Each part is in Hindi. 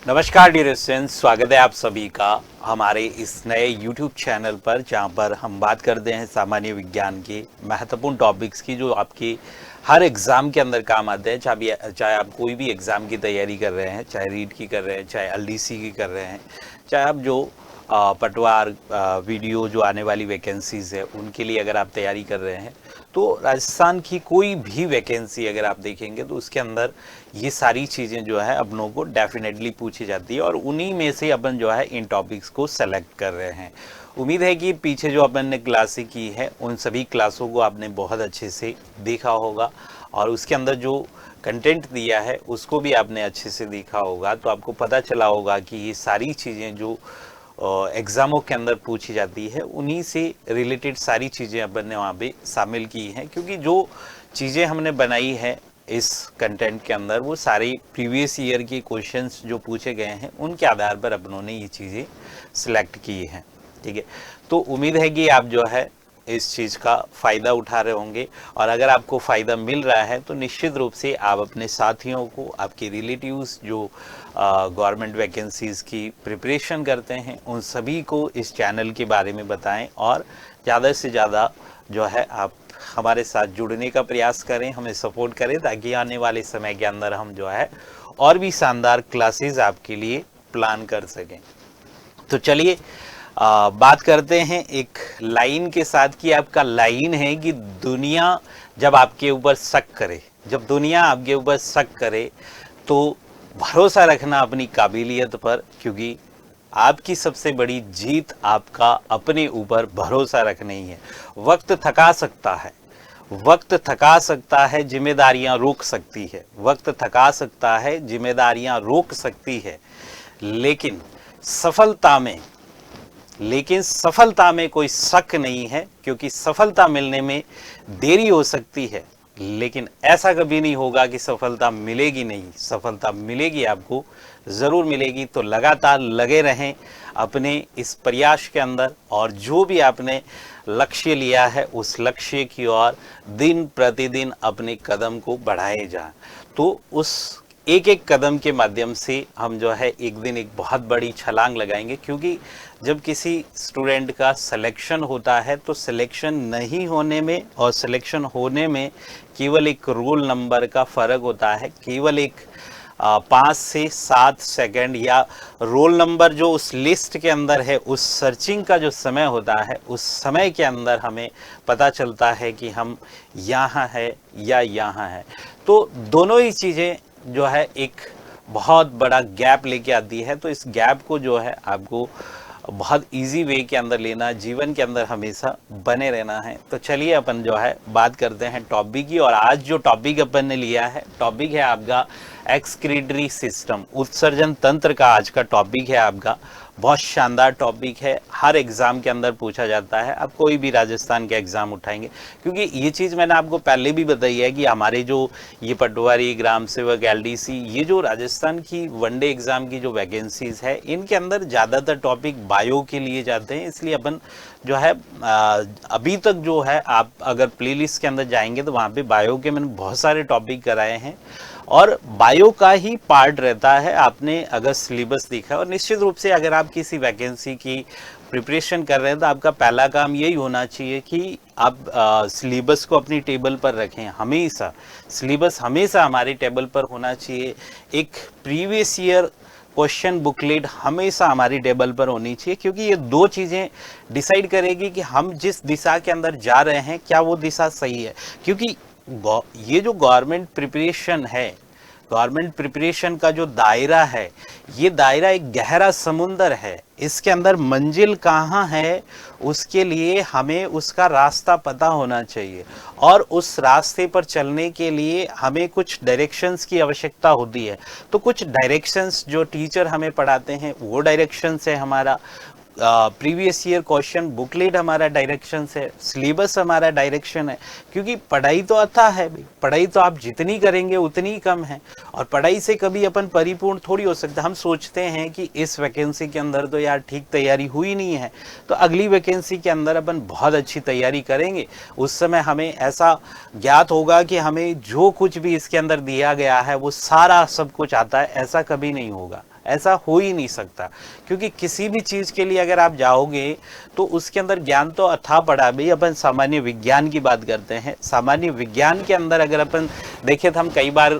नमस्कार डियर स्टूडेंट्स, स्वागत है आप सभी का हमारे इस नए YouTube चैनल पर, जहां पर हम बात करते हैं सामान्य विज्ञान के महत्वपूर्ण टॉपिक्स की, जो आपके हर एग्ज़ाम के अंदर काम आते हैं। चाहे आप कोई भी एग्ज़ाम की तैयारी कर रहे हैं, चाहे रीट की कर रहे हैं, चाहे एलडीसी की कर रहे हैं, चाहे आप जो पटवार वीडियो जो आने वाली वैकेंसीज़ है उनके लिए अगर आप तैयारी कर रहे हैं, तो राजस्थान की कोई भी वैकेंसी अगर आप देखेंगे तो उसके अंदर ये सारी चीज़ें जो है अपनों को डेफिनेटली पूछी जाती है, और उन्हीं में से अपन जो है इन टॉपिक्स को सेलेक्ट कर रहे हैं। उम्मीद है कि पीछे जो अपन ने क्लासें की है उन सभी क्लासों को आपने बहुत अच्छे से देखा होगा, और उसके अंदर जो कंटेंट दिया है उसको भी आपने अच्छे से देखा होगा। तो आपको पता चला होगा कि ये सारी चीज़ें जो एग्ज़ामों के अंदर पूछी जाती है उन्हीं से रिलेटेड सारी चीज़ें अपन ने वहाँ पे शामिल की हैं, क्योंकि जो चीज़ें हमने बनाई है इस कंटेंट के अंदर वो सारे प्रीवियस ईयर के क्वेश्चंस जो पूछे गए हैं उनके आधार पर अपनों ने ये चीज़ें सिलेक्ट की हैं। ठीक है, तो उम्मीद है कि आप जो है इस चीज़ का फ़ायदा उठा रहे होंगे, और अगर आपको फ़ायदा मिल रहा है तो निश्चित रूप से आप अपने साथियों को, आपके रिलेटिव्स जो गवर्नमेंट वैकेंसीज़ की प्रिपरेशन करते हैं, उन सभी को इस चैनल के बारे में बताएं, और ज़्यादा से ज़्यादा जो है आप हमारे साथ जुड़ने का प्रयास करें, हमें सपोर्ट करें, ताकि आने वाले समय के अंदर हम जो है और भी शानदार क्लासेस आपके लिए प्लान कर सकें। तो चलिए बात करते हैं एक लाइन के साथ, कि आपका लाइन है कि दुनिया जब आपके ऊपर शक करे, जब दुनिया आपके ऊपर शक करे तो भरोसा रखना अपनी काबिलियत पर, क्योंकि आपकी सबसे बड़ी जीत आपका अपने ऊपर भरोसा रखना ही है। वक्त थका सकता है, वक्त थका सकता है, जिम्मेदारियां रोक सकती है, वक्त थका सकता है, जिम्मेदारियां रोक सकती है, लेकिन सफलता में कोई शक नहीं है, क्योंकि सफलता मिलने में देरी हो सकती है, लेकिन ऐसा कभी नहीं होगा कि सफलता मिलेगी नहीं। सफलता मिलेगी, आपको ज़रूर मिलेगी। तो लगातार लगे रहें अपने इस प्रयास के अंदर, और जो भी आपने लक्ष्य लिया है उस लक्ष्य की ओर दिन प्रतिदिन अपने कदम को बढ़ाए जाएं। तो उस एक एक कदम के माध्यम से हम जो है एक दिन एक बहुत बड़ी छलांग लगाएंगे, क्योंकि जब किसी स्टूडेंट का सिलेक्शन होता है तो सिलेक्शन नहीं होने में और सिलेक्शन होने में केवल एक रोल नंबर का फ़र्क होता है, केवल एक 5 से 7 सेकंड, या रोल नंबर जो उस लिस्ट के अंदर है उस सर्चिंग का जो समय होता है, उस समय के अंदर हमें पता चलता है कि हम यहाँ है या यहाँ है। तो दोनों ही चीज़ें जो है एक बहुत बड़ा गैप लेके आती है। तो इस गैप को जो है आपको बहुत इजी वे के अंदर लेना, जीवन के अंदर हमेशा बने रहना है। तो चलिए अपन जो है बात करते हैं टॉपिक की, और आज जो टॉपिक अपन ने लिया है, टॉपिक है आपका एक्सक्रीटरी सिस्टम, उत्सर्जन तंत्र का आज का टॉपिक है आपका। बहुत शानदार टॉपिक है, हर एग्ज़ाम के अंदर पूछा जाता है। आप कोई भी राजस्थान के एग्ज़ाम उठाएंगे, क्योंकि ये चीज़ मैंने आपको पहले भी बताई है कि हमारे जो ये पटवारी, ग्राम सेवक, एलडीसी, ये जो राजस्थान की वनडे एग्ज़ाम की जो वैकेंसीज़ है, इनके अंदर ज़्यादातर टॉपिक बायो के लिए जाते हैं। इसलिए अपन जो है अभी तक जो है, आप अगर प्लेलिस्ट के अंदर जाएंगे तो वहाँ पे बायो के मैंने बहुत सारे टॉपिक कराए हैं, और बायो का ही पार्ट रहता है। आपने अगर सिलेबस देखा, और निश्चित रूप से अगर आप किसी वैकेंसी की प्रिपरेशन कर रहे हैं तो आपका पहला काम यही होना चाहिए कि आप सिलेबस को अपनी टेबल पर रखें। हमेशा सिलेबस हमेशा हमारी टेबल पर होना चाहिए। एक प्रीवियस ईयर क्वेश्चन बुकलेट हमेशा हमारी टेबल पर होनी चाहिए, क्योंकि ये दो चीज़ें डिसाइड करेगी कि हम जिस दिशा के अंदर जा रहे हैं क्या वो दिशा सही है। क्योंकि ये जो गवर्नमेंट प्रिपरेशन है, गवर्नमेंट प्रिपरेशन का जो दायरा है, ये दायरा एक गहरा समुंदर है। इसके अंदर मंजिल कहाँ है, उसके लिए हमें उसका रास्ता पता होना चाहिए, और उस रास्ते पर चलने के लिए हमें कुछ डायरेक्शंस की आवश्यकता होती है। तो कुछ डायरेक्शंस जो टीचर हमें पढ़ाते हैं वो डायरेक्शंस है हमारा, प्रीवियस ईयर क्वेश्चन बुकलेट हमारा डायरेक्शन है, सिलेबस हमारा डायरेक्शन है। क्योंकि पढ़ाई तो अथा है भाई, पढ़ाई तो आप जितनी करेंगे उतनी कम है, और पढ़ाई से कभी अपन परिपूर्ण थोड़ी हो सकता। हम सोचते हैं कि इस वैकेंसी के अंदर तो यार ठीक तैयारी हुई नहीं है, तो अगली वैकेंसी के अंदर अपन बहुत अच्छी तैयारी करेंगे। उस समय हमें ऐसा ज्ञात होगा कि हमें जो कुछ भी इसके अंदर दिया गया है वो सारा सब कुछ आता है, ऐसा कभी नहीं होगा। ऐसा हो ही नहीं सकता, क्योंकि किसी भी चीज़ के लिए अगर आप जाओगे तो उसके अंदर ज्ञान तो अथाह पड़ा। भाई अपन सामान्य विज्ञान की बात करते हैं, सामान्य विज्ञान के अंदर अगर अपन देखें तो हम कई बार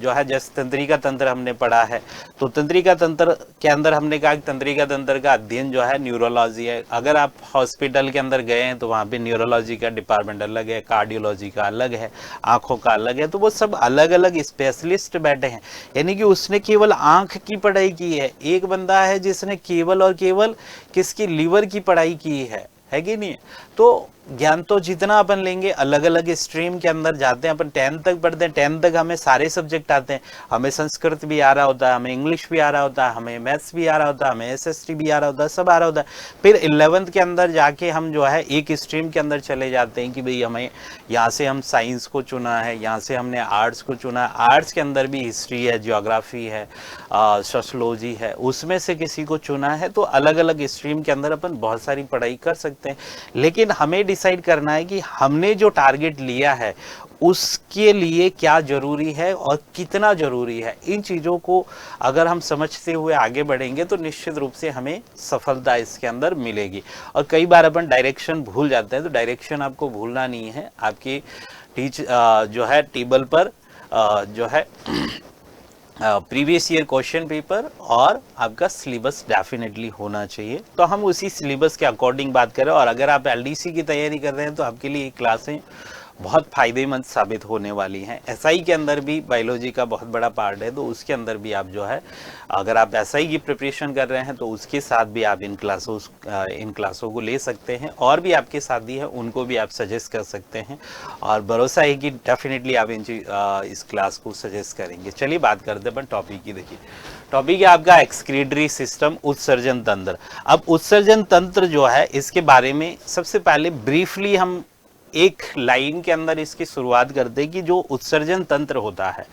जो है जैसे तंत्रिका तंत्र हमने पढ़ा है, तो तंत्रिका तंत्र के अंदर हमने कहा कि तंत्रिका तंत्र का अध्ययन जो है न्यूरोलॉजी है। अगर आप हॉस्पिटल के अंदर गए हैं तो वहाँ पे न्यूरोलॉजी का डिपार्टमेंट अलग है, कार्डियोलॉजी का अलग है, आंखों का अलग है, तो वो सब अलग अलग स्पेशलिस्ट बैठे हैं। यानी कि उसने केवल आंख की पढ़ाई की है, एक बंदा है जिसने केवल और केवल किसकी, लीवर की पढ़ाई की है कि नहीं। तो ज्ञान तो जितना अपन लेंगे, अलग अलग स्ट्रीम के अंदर जाते हैं। अपन 10th तक पढ़ते हैं, 10th तक हमें सारे सब्जेक्ट आते हैं, हमें संस्कृत भी आ रहा होता है, हमें इंग्लिश भी आ रहा होता है, हमें मैथ्स भी आ रहा होता है, हमें SST भी आ रहा होता है, सब आ रहा होता है। फिर 11th के अंदर जाके हम जो है एक स्ट्रीम के अंदर चले जाते हैं कि भाई हमें यहाँ से हम साइंस को चुना है, यहाँ से हमने आर्ट्स को चुना है। आर्ट्स के अंदर भी हिस्ट्री है, जियोग्राफी है, सोशलॉजी है, उसमें से किसी को चुना है। तो अलग अलग स्ट्रीम के अंदर अपन बहुत सारी पढ़ाई कर सकते हैं, लेकिन हमें डिसाइड करना है कि हमने जो टारगेट लिया है उसके लिए क्या जरूरी है और कितना जरूरी है। इन चीज़ों को अगर हम समझते हुए आगे बढ़ेंगे तो निश्चित रूप से हमें सफलता इसके अंदर मिलेगी। और कई बार अपन डायरेक्शन भूल जाते हैं, तो डायरेक्शन आपको भूलना नहीं है। आपकी जो है टेबल पर जो है प्रीवियस ईयर क्वेश्चन पेपर और आपका सिलेबस डेफिनेटली होना चाहिए। तो हम उसी सिलेबस के अकॉर्डिंग बात करें, और अगर आप LDC की तैयारी कर रहे हैं तो आपके लिए ये क्लासें बहुत फायदेमंद साबित होने वाली हैं। SI के अंदर भी बायोलॉजी का बहुत बड़ा पार्ट है, तो उसके अंदर भी आप जो है अगर आप SI की प्रिपरेशन कर रहे हैं तो उसके साथ भी आप इन क्लासों को ले सकते हैं। और भी आपके साथी हैं उनको भी आप सजेस्ट कर सकते हैं, और भरोसा है कि डेफिनेटली आप इस क्लास को सजेस्ट करेंगे। चलिए बात करते हैं अपन टॉपिक की। देखिए टॉपिक है आपका एक्सक्रीटरी सिस्टम, उत्सर्जन तंत्र। अब उत्सर्जन तंत्र जो है इसके बारे में सबसे पहले ब्रीफली हम एक लाइन के अंदर इसकी शुरुआत करते हैं कि जो उत्सर्जन तंत्र होता है,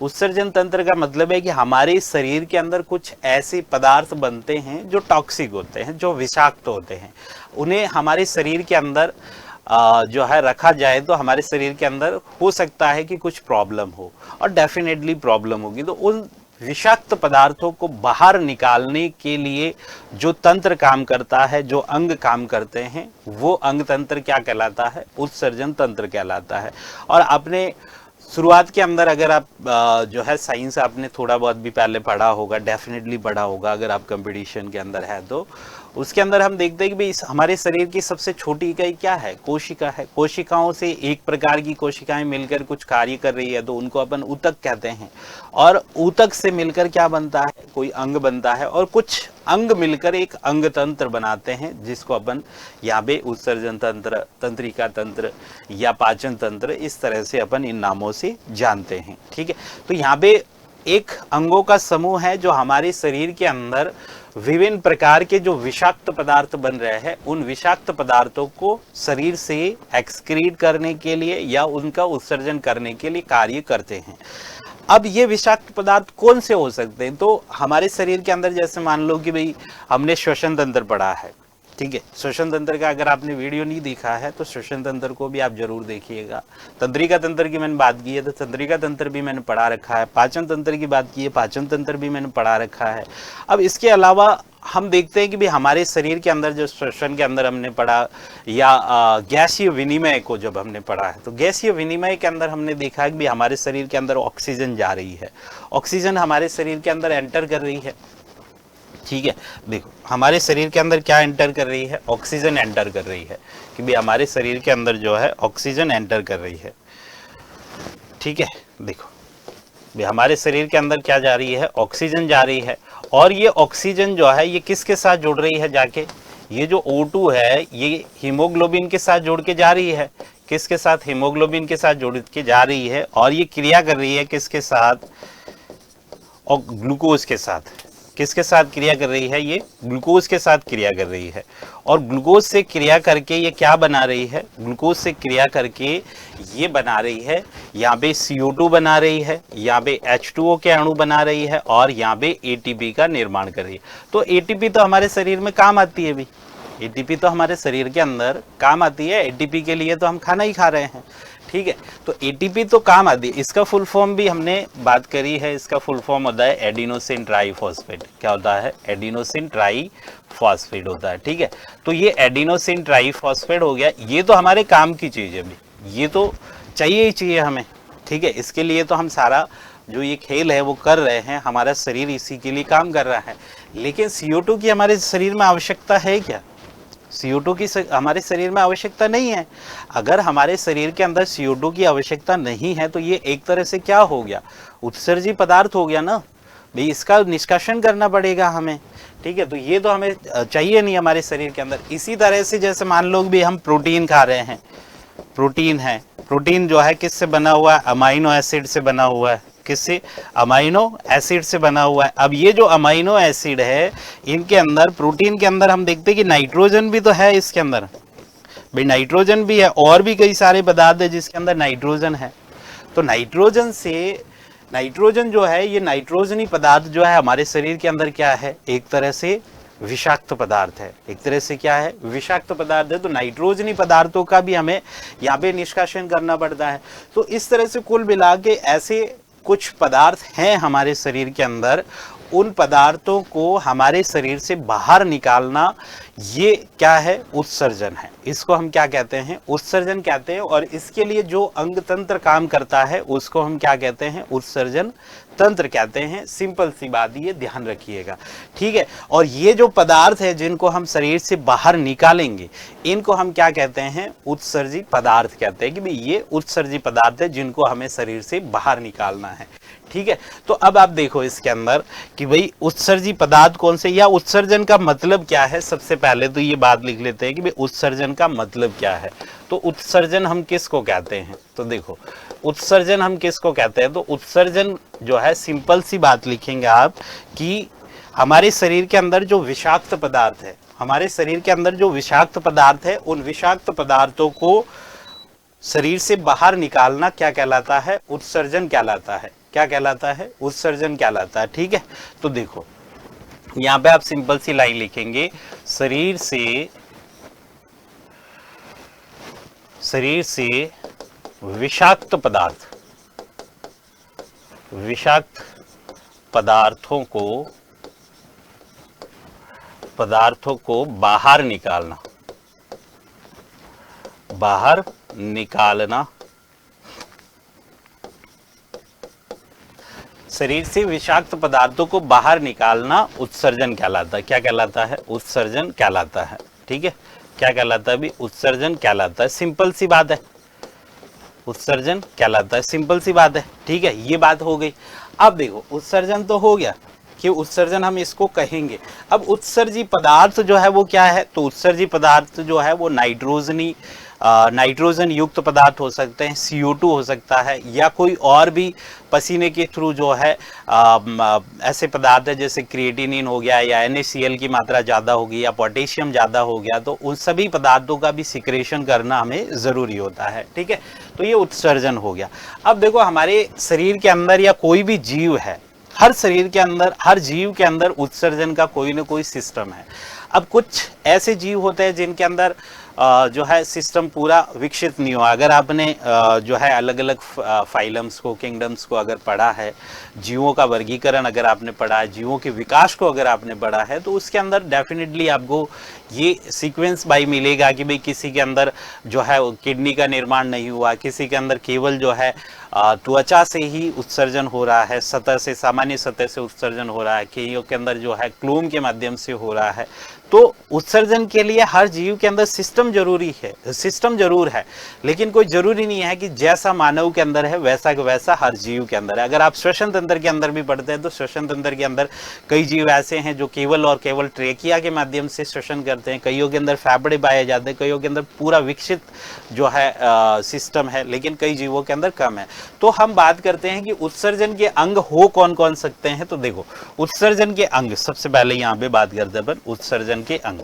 उत्सर्जन तंत्र का मतलब है कि हमारे शरीर के अंदर कुछ ऐसे पदार्थ बनते हैं जो टॉक्सिक होते हैं, जो विषाक्त होते हैं। उन्हें हमारे शरीर के अंदर जो है रखा जाए तो हमारे शरीर के अंदर हो सकता है कि कुछ प्रॉब्लम हो, और डेफिनेटली प्रॉब्लम होगी। तो उन विषाक्त पदार्थों को बाहर निकालने के लिए जो तंत्र काम करता है, जो अंग काम करते हैं, वो अंग तंत्र क्या कहलाता है, उत्सर्जन तंत्र कहलाता है। और अपने शुरुआत के अंदर अगर आप जो है साइंस आपने थोड़ा बहुत भी पहले पढ़ा होगा, डेफिनेटली पढ़ा होगा अगर आप कंपटीशन के अंदर है तो, उसके अंदर हम देखते हैं कि भाई हमारे शरीर की सबसे छोटी इकाई क्या है, कोशिका है। कोशिकाओं से एक प्रकार की कोशिकाएं मिलकर कुछ कार्य कर रही है तो उनको अपन ऊतक कहते हैं, और ऊतक से मिलकर क्या बनता है, कोई अंग बनता है, और कुछ अंग मिलकर एक अंग तंत्र बनाते हैं जिसको अपन यहाँ पे उत्सर्जन तंत्र, तंत्रिका तंत्र या पाचन तंत्र, इस तरह से अपन इन नामों से जानते हैं। ठीक है, तो यहाँ पे एक अंगों का समूह है जो हमारे शरीर के अंदर विभिन्न प्रकार के जो विषाक्त पदार्थ बन रहे हैं, उन विषाक्त पदार्थों को शरीर से एक्सक्रीट करने के लिए या उनका उत्सर्जन करने के लिए कार्य करते हैं। अब ये विषाक्त पदार्थ कौन से हो सकते हैं, तो हमारे शरीर के अंदर जैसे मान लो कि भाई हमने श्वसन तंत्र पढ़ा है, ठीक है, श्वसन तंत्र का अगर आपने वीडियो नहीं देखा है तो श्वसन तंत्र को भी आप जरूर देखिएगा। तंत्रिका तंत्र की मैंने बात की है तो तंत्रिका तंत्र भी मैंने पढ़ा रखा है। पाचन तंत्र की बात की है, पाचन तंत्र भी मैंने पढ़ा रखा है। अब इसके अलावा हम देखते हैं कि भाई हमारे शरीर के अंदर जो श्वसन के अंदर हमने पढ़ा, या गैसीय विनिमय को जब हमने पढ़ा है, तो गैसीय विनिमय के अंदर हमने देखा है कि भाई हमारे शरीर के अंदर ऑक्सीजन जा रही है, ऑक्सीजन हमारे शरीर के अंदर एंटर कर रही है। ठीक है, देखो हमारे शरीर के अंदर क्या एंटर कर रही है, ऑक्सीजन एंटर कर रही है, कि भाई हमारे शरीर के अंदर जो है ऑक्सीजन एंटर कर रही है। ठीक है, देखो भाई हमारे शरीर के अंदर क्या जा रही है, ऑक्सीजन जा रही है, और ये ऑक्सीजन जो है ये किसके साथ जुड़ रही है जाके, ये जो O2 है ये हीमोग्लोबिन के साथ जुड़ के जा रही है। किसके साथ, हीमोग्लोबिन के साथ जुड़ के जा रही है, और ये क्रिया कर रही है किसके साथ, और ग्लूकोज के साथ। किसके साथ क्रिया कर रही है, ये ग्लूकोज के साथ क्रिया कर रही है, और ग्लूकोज से क्रिया करके ये क्या बना रही है, ग्लूकोज से क्रिया करके ये बना रही है, यहाँ पे CO2 बना रही है, यहाँ पे H2O के अणु बना रही है, और यहाँ पे ATP का निर्माण कर रही है। तो ATP तो हमारे शरीर में काम आती है भी, ATP तो हमारे शरीर के अंदर काम आती है, ATP के लिए तो हम खाना ही खा रहे हैं। ठीक है। तो एटीपी तो काम आती है, इसका फुल फॉर्म भी हमने बात करी है, इसका फुल फॉर्म होता है एडिनोसिन ट्राईफॉस्फेट। क्या होता है? एडिनोसिन ट्राईफॉस्फेट होता है, ठीक है। तो ये एडिनोसिन ट्राईफॉस्फेट हो गया, ये तो हमारे काम की चीज़ है भी, ये तो चाहिए ही चाहिए हमें, ठीक है। इसके लिए तो हम सारा जो ये खेल है वो कर रहे हैं, हमारा शरीर इसी के लिए काम कर रहा है। लेकिन CO2 की हमारे शरीर में आवश्यकता है क्या? CO2 की हमारे शरीर में आवश्यकता नहीं है। अगर हमारे शरीर के अंदर CO2 की आवश्यकता नहीं है तो ये एक तरह से क्या हो गया? उत्सर्जी पदार्थ हो गया ना भाई, इसका निष्कासन करना पड़ेगा हमें, ठीक है। तो ये तो हमें चाहिए नहीं हमारे शरीर के अंदर। इसी तरह से जैसे मान लो भी हम प्रोटीन खा रहे हैं, प्रोटीन है, प्रोटीन जो है किससे बना हुआ है? अमाइनो एसिड से बना हुआ है। किससे? अमाइनो एसिड से बना हुआ है। अब ये जो अमाइनो एसिड है, इनके अंदर, प्रोटीन के अंदर हम देखते हैं कि नाइट्रोजन भी तो है इसके अंदर भाई, नाइट्रोजन भी है, और भी कई सारे पदार्थ है जिसके अंदर नाइट्रोजन है। तो नाइट्रोजन जो है, ये नाइट्रोजनी पदार्थ जो है हमारे शरीर के अंदर क्या है? एक तरह से विषाक्त पदार्थ है, एक तरह से क्या है? विषाक्त पदार्थ है। तो नाइट्रोजनी पदार्थों का भी हमें यहाँ पे निष्कासन करना पड़ता है। तो इस तरह से कुल मिला के ऐसे कुछ पदार्थ हैं हमारे शरीर के अंदर, उन पदार्थों को हमारे शरीर से बाहर निकालना, ये क्या है? उत्सर्जन है। इसको हम क्या कहते हैं? उत्सर्जन कहते हैं। और इसके लिए जो अंग तंत्र काम करता है उसको हम क्या कहते हैं? उत्सर्जन तंत्र कहते हैं। सिंपल सी बात, ये ध्यान रखिएगा, ठीक है। और ये जो पदार्थ है जिनको हम शरीर से बाहर निकालेंगे, इनको हम क्या कहते हैं? उत्सर्जी पदार्थ कहते हैं कि भाई ये उत्सर्जी पदार्थ है जिनको हमें शरीर से बाहर निकालना है, ठीक है। तो अब आप देखो इसके अंदर कि भाई उत्सर्जी पदार्थ कौन से, या उत्सर्जन का मतलब क्या है। सबसे पहले तो ये बात लिख लेते हैं कि भाई उत्सर्जन का मतलब क्या है। तो उत्सर्जन हम किसको कहते हैं? तो देखो, उत्सर्जन हम किसको कहते हैं? तो उत्सर्जन जो है, सिंपल सी बात लिखेंगे आप कि हमारे शरीर के अंदर जो विषाक्त पदार्थ है, हमारे शरीर के अंदर जो विषाक्त पदार्थ है, उन विषाक्त पदार्थों को शरीर से बाहर निकालना क्या कहलाता है? उत्सर्जन कहलाता है। क्या कहलाता है? उत्सर्जन कहलाता है, ठीक है। तो देखो यहाँ पे आप सिंपल सी लाइन लिखेंगे, शरीर से विषाक्त पदार्थों को बाहर निकालना, शरीर से विषाक्त पदार्थों को बाहर निकालना उत्सर्जन कहलाता है। क्या कहलाता है? उत्सर्जन कहलाता है, ठीक है। क्या कहलाता है? भी उत्सर्जन कहलाता है। सिंपल सी बात है, उत्सर्जन कहलाता है, सिंपल सी बात है, ठीक है। ये बात हो गई। अब देखो, उत्सर्जन तो हो गया कि उत्सर्जन हम इसको कहेंगे। अब उत्सर्जी पदार्थ जो है वो क्या है? तो उत्सर्जी पदार्थ जो है वो नाइट्रोजन युक्त पदार्थ हो सकते हैं, CO2 हो सकता है, या कोई और भी पसीने के थ्रू जो है ऐसे पदार्थ है जैसे क्रिएटिनिन हो गया, या NaCl की मात्रा ज़्यादा होगी, या पोटेशियम ज़्यादा हो गया, तो उन सभी पदार्थों का भी सिक्रेशन करना हमें ज़रूरी होता है, ठीक है। तो ये उत्सर्जन हो गया। अब देखो, हमारे शरीर के अंदर या कोई भी जीव है, हर शरीर के अंदर, हर जीव के अंदर उत्सर्जन का कोई ना कोई सिस्टम है। अब कुछ ऐसे जीव होते हैं जिनके अंदर जो है सिस्टम पूरा विकसित नहीं हुआ। अगर आपने जो है अलग अलग फाइलम्स को, किंगडम्स को अगर पढ़ा है, जीवों का वर्गीकरण अगर आपने पढ़ा है, जीवों के विकास को अगर आपने पढ़ा है, तो उसके अंदर डेफिनेटली आपको ये सीक्वेंस बाई मिलेगा कि भाई किसी के अंदर जो है किडनी का निर्माण नहीं हुआ, किसी के अंदर केवल जो है त्वचा से ही उत्सर्जन हो रहा है, सतह से, सामान्य सतह से उत्सर्जन हो रहा है, कईयों के अंदर जो है क्लूम के माध्यम से हो रहा है। तो उत्सर्जन के लिए हर जीव के अंदर सिस्टम जरूरी है, सिस्टम जरूर है, लेकिन कोई जरूरी नहीं है कि जैसा मानव के अंदर है वैसा का वैसा हर जीव के अंदर है। अगर आप श्वसन तंत्र के अंदर भी पढ़ते हैं तो श्वसन तंत्र के अंदर कई जीव ऐसे हैं जो केवल और केवल ट्रेकिया के माध्यम से श्वसन करते हैं, कईयों के अंदर फेफड़े पाए जाते हैं, कईयों के अंदर पूरा विकसित जो है सिस्टम है, लेकिन कई जीवों के अंदर कम है। तो हम बात करते हैं कि उत्सर्जन के अंग हो कौन कौन सकते हैं। तो देखो, उत्सर्जन के अंग, सबसे पहले यहाँ पे बात करते हैं अपन उत्सर्जन के अंग।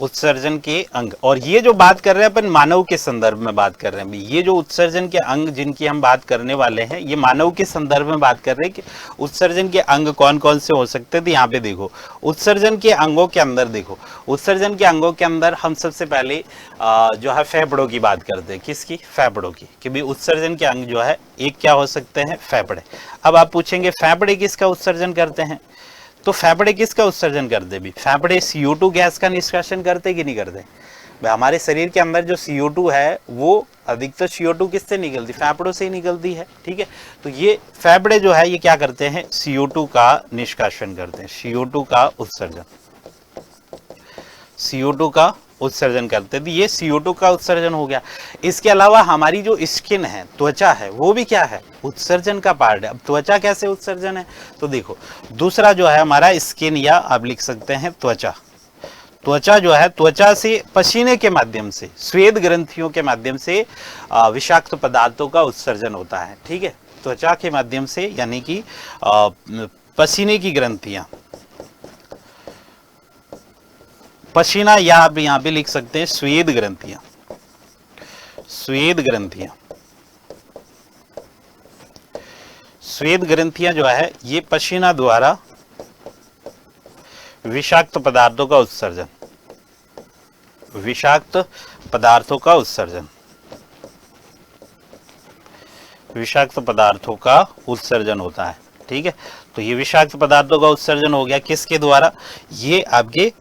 उत्सर्जन के अंग, और ये जो बात कर रहे हैं अपन मानव के संदर्भ में बात कर रहे हैं। ये जो उत्सर्जन के अंग जिनकी हम बात करने वाले हैं, ये मानव के संदर्भ में बात कर रहे हैं कि उत्सर्जन के अंग कौन कौन से हो सकते हैं। तो यहाँ पे देखो उत्सर्जन के अंगों के अंदर, देखो उत्सर्जन के अंगों के अंदर हम सबसे पहले जो है फेफड़ों की बात करते हैं। किसकी? फेफड़ों की, कि भाई उत्सर्जन के अंग जो है एक क्या हो सकते हैं? फेफड़े। अब आप पूछेंगे फेफड़े किसका उत्सर्जन करते हैं? तो फेफड़े किसका उत्सर्जन करते? भी फेफड़े CO2 गैस का निष्कासन करते कि नहीं करते? हमारे शरीर के अंदर जो CO2 है वो अधिकतर CO2 किससे निकलती? फेफड़ों से ही निकलती है। ठीक है, तो ये फेफड़े जो है ये क्या करते हैं? CO2 का निष्कासन करते हैं, CO2 का उत्सर्जन, CO2 का उत्सर्जन करते हैं। तो ये CO2 का उत्सर्जन हो गया। इसके अलावा हमारी जो स्किन है, त्वचा है, वो भी क्या है? उत्सर्जन का पार्ट है। अब त्वचा कैसे उत्सर्जन है? तो देखो दूसरा जो है हमारा स्किन, या आप लिख सकते हैं त्वचा। त्वचा जो है, त्वचा से पसीने के माध्यम से, श्वेत ग्रंथियों के माध्यम से विषाक्त पदार्थों का उत्सर्जन होता है। ठीक है, त्वचा के माध्यम से, यानी कि पसीने की ग्रंथियां, पसीना, या आप यहाँ पे लिख सकते हैं श्वेत ग्रंथियां, श्वेत ग्रंथियां, श्वेत ग्रंथियां जो है ये पसीना द्वारा विषाक्त पदार्थों का उत्सर्जन, विषाक्त पदार्थों का उत्सर्जन, विषाक्त पदार्थों का उत्सर्जन होता है। ठीक है, तो ये विषाक्त पदार्थों का उत्सर्जन हो गया किसके द्वारा? ये आपके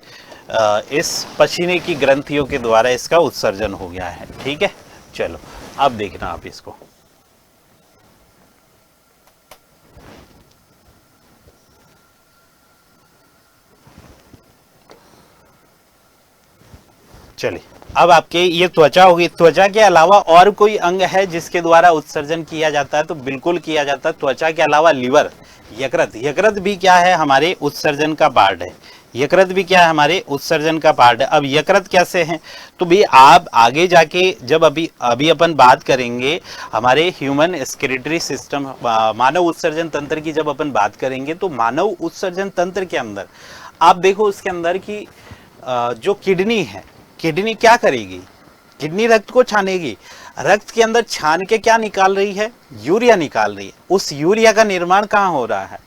इस पसीने की ग्रंथियों के द्वारा इसका उत्सर्जन हो गया है। ठीक है, चलो अब देखना आप इसको। चलिए, अब आपके ये त्वचा होगी। त्वचा के अलावा और कोई अंग है जिसके द्वारा उत्सर्जन किया जाता है? तो बिल्कुल किया जाता है। त्वचा के अलावा लीवर, यकृत, यकृत भी क्या है? हमारे उत्सर्जन का पार्ट है। यकृत भी क्या है? हमारे उत्सर्जन का पार्ट है। अब यकृत कैसे हैं? तो भी आप आगे जाके जब अभी अपन बात करेंगे हमारे ह्यूमन एक्सक्रीटरी सिस्टम, मानव उत्सर्जन तंत्र की जब अपन बात करेंगे, तो मानव उत्सर्जन तंत्र के अंदर आप देखो उसके अंदर की जो किडनी है, किडनी क्या करेगी? किडनी रक्त को छानेगी। रक्त के अंदर छान के क्या निकाल रही है? यूरिया निकाल रही है। उस यूरिया का निर्माण कहाँ हो रहा है?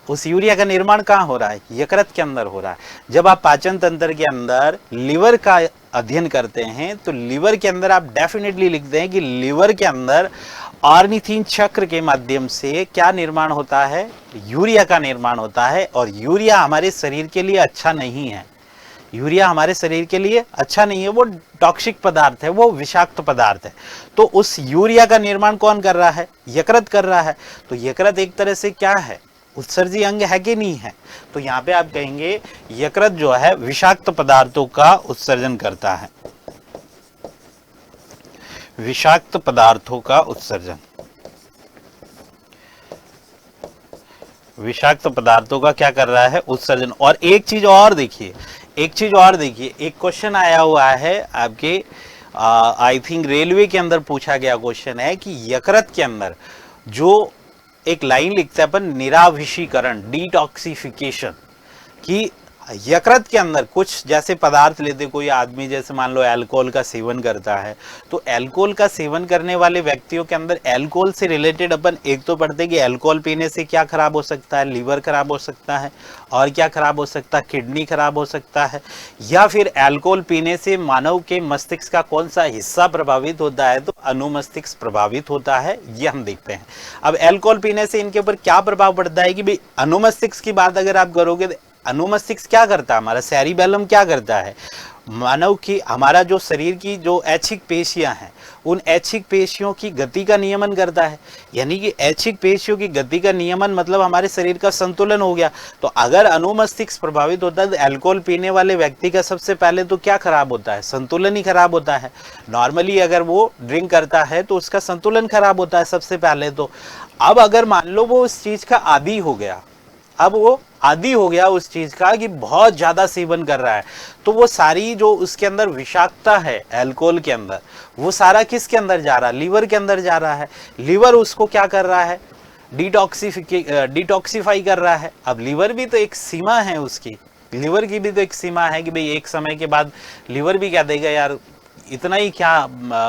उस यूरिया का निर्माण कहाँ हो रहा है? यकृत के अंदर हो रहा है। जब आप पाचन तंत्र के अंदर लीवर का अध्ययन करते हैं तो लीवर के अंदर आप डेफिनेटली लिखते हैं कि लीवर के अंदर ऑर्निथिन चक्र के माध्यम से क्या निर्माण होता है? यूरिया का निर्माण होता है। और यूरिया हमारे शरीर के लिए अच्छा नहीं है। यूरिया हमारे शरीर के लिए अच्छा नहीं है, वो टॉक्सिक पदार्थ है, वो विषाक्त पदार्थ है। तो उस यूरिया का निर्माण कौन कर रहा है? यकृत कर रहा है। तो यकृत एक तरह से क्या है? उत्सर्जी अंग है कि नहीं है? तो यहाँ पे आप कहेंगे यकृत जो है विषाक्त पदार्थों का उत्सर्जन करता है, विषाक्त पदार्थों का उत्सर्जन, विषाक्त पदार्थों का क्या कर रहा है? उत्सर्जन। और एक चीज और देखिए, एक चीज और देखिए, एक क्वेश्चन आया हुआ है आपके, आई थिंक रेलवे के अंदर पूछा गया क्वेश्चन है कि यकृत के अंदर जो एक लाइन लिखते हैं अपन, निराविषीकरण, डिटॉक्सिफिकेशन, कि यकृत के अंदर कुछ जैसे पदार्थ लेते कोई आदमी, जैसे मान लो अल्कोहल का सेवन करता है, तो अल्कोहल का सेवन करने वाले व्यक्तियों के अंदर अल्कोहल से रिलेटेड अपन एक तो पढ़ते कि अल्कोहल पीने से क्या खराब हो सकता है? लीवर खराब हो सकता है। और क्या खराब हो सकता है? किडनी खराब हो सकता है। या फिर अल्कोहल पीने से मानव के मस्तिष्क का कौन सा हिस्सा प्रभावित होता है? तो अनुमस्तिष्क प्रभावित होता है। ये हम देखते हैं। अब अल्कोहल पीने से इनके ऊपर क्या प्रभाव पड़ता है कि भाई अनुमस्तिष्क की बात अगर आप करोगे, अनुमस्तिष्क क्या करता है? हमारा सेरिबेलम क्या करता है? मानव की, हमारा जो शरीर की जो ऐच्छिक पेशियां हैं, उन ऐच्छिक पेशियों की गति का नियमन करता है। यानी कि ऐच्छिक पेशियों की गति का नियमन मतलब हमारे शरीर का संतुलन हो गया। तो अगर अनुमस्तिष्क प्रभावित होता है तो अल्कोहल पीने वाले व्यक्ति का सबसे पहले तो क्या खराब होता है? संतुलन ही खराब होता है। नॉर्मली अगर वो ड्रिंक करता है तो उसका संतुलन खराब होता है सबसे पहले तो। अब अगर मान लो वो उस चीज का आदी हो गया, अब वो आदी हो गया उस चीज का कि बहुत ज्यादा सेवन कर रहा है, तो वो सारी जो उसके अंदर विषाक्तता है अल्कोहल के अंदर, वो सारा किसके अंदर जा रहा है? लीवर के अंदर जा रहा है। लीवर उसको क्या कर रहा है? डिटॉक्सिफाई कर रहा है। अब लीवर भी तो एक सीमा है उसकी, लिवर की भी तो एक सीमा है कि भाई एक समय के बाद लिवर भी क्या देगा यार, इतना ही क्या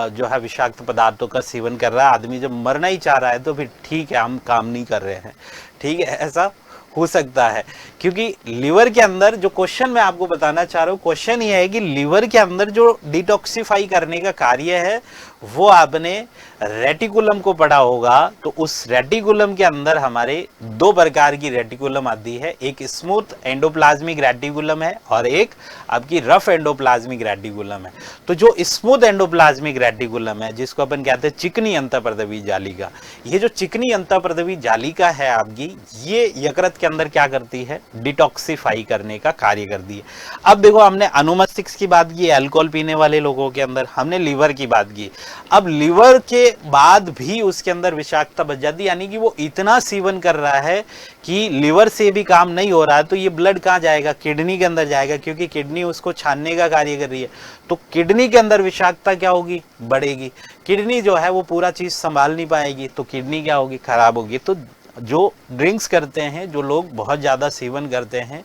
जो है विषाक्त पदार्थों का सेवन कर रहा है आदमी, जब मरना ही चाह रहा है तो फिर ठीक है हम काम नहीं कर रहे हैं। ठीक है, ऐसा हो सकता है। क्योंकि लिवर के अंदर जो क्वेश्चन मैं आपको बताना चाह रहा हूँ, क्वेश्चन ये है कि लिवर के अंदर जो डिटॉक्सिफाई करने का कार्य है वो आपने रेटिकुलम को पढ़ा होगा। तो उस रेटिकुलम के अंदर हमारे दो प्रकार की रेटिकुलम आती है, एक स्मूथ एंडोप्लाज्मिक रेटिकुलम है और एक आपकी रफ एंडोप्लाज्मिक रेटिकुलम है। तो जो स्मूथ एंडोप्लाज्मिक रेटिकुलम है, जिसको अपन कहते हैं चिकनी अंतःप्रदवी जालिका, ये जो चिकनी अंतःप्रदवी जालिका है आपकी, ये यकृत के अंदर क्या करती है, डिटॉक्सिफाई करने का कार्य करती है। अब देखो हमने अनुमस्तिष्क की बात की, अल्कोहल पीने वाले लोगों के अंदर, हमने लीवर की बात की। अब लीवर के बाद भी उसके अंदर विषाक्तता बच जाती, यानी कि वो इतना सेवन कर रहा है कि लीवर से भी काम नहीं हो रहा है, तो ये ब्लड कहाँ जाएगा, किडनी के अंदर जाएगा, क्योंकि किडनी उसको छानने का कार्य कर रही है। तो किडनी के अंदर विषाक्तता क्या होगी, बढ़ेगी। किडनी जो है वो पूरा चीज संभाल नहीं पाएगी, तो किडनी क्या होगी, खराब होगी। तो जो ड्रिंक्स करते हैं, जो लोग बहुत ज़्यादा सेवन करते हैं,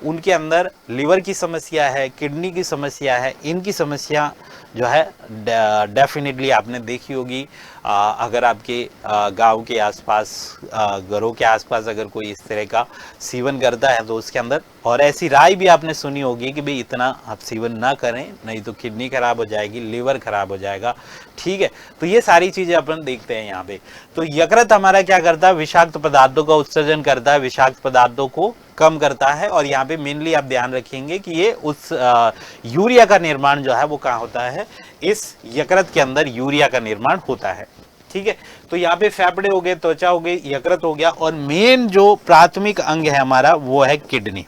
उनके अंदर लिवर की समस्या है, किडनी की समस्या है, इनकी समस्या जो है डेफिनेटली आपने देखी होगी। अगर आपके गांव के आसपास, घरों के आसपास अगर कोई इस तरह का सेवन करता है तो उसके अंदर, और ऐसी राय भी आपने सुनी होगी कि भाई इतना आप सेवन ना करें, नहीं तो किडनी खराब हो जाएगी, लिवर खराब हो जाएगा। ठीक है, तो ये सारी चीजें अपन देखते हैं यहाँ पे। तो यकृत हमारा क्या करता है, विषाक्त पदार्थों का उत्सर्जन करता है, विषाक्त पदार्थों को कम करता है। और यहाँ पे मेनली आप ध्यान रखेंगे कि ये उस यूरिया का निर्माण जो है वो कहाँ होता है, इस यकृत के अंदर यूरिया का निर्माण होता है। ठीक है, तो यहाँ पे फेफड़े हो गए, त्वचा हो गई, यकृत हो गया, और मेन जो प्राथमिक अंग है हमारा वो है किडनी।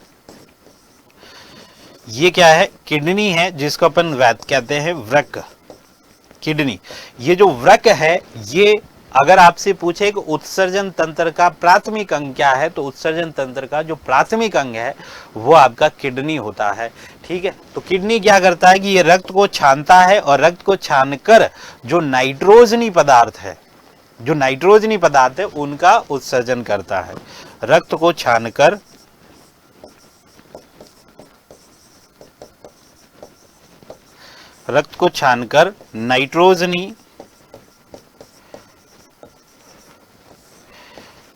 ये क्या है, किडनी है, जिसको अपन कहते हैं वृक्क, किडनी। ये जो वृक्क है, ये अगर आपसे पूछे कि उत्सर्जन तंत्र का प्राथमिक अंग क्या है, तो उत्सर्जन तंत्र का जो प्राथमिक अंग है वो आपका किडनी होता है। ठीक है, तो किडनी क्या करता है कि ये रक्त को छानता है, और रक्त को छानकर जो नाइट्रोजनी पदार्थ है, जो नाइट्रोजनी पदार्थ है उनका उत्सर्जन करता है। रक्त को छानकर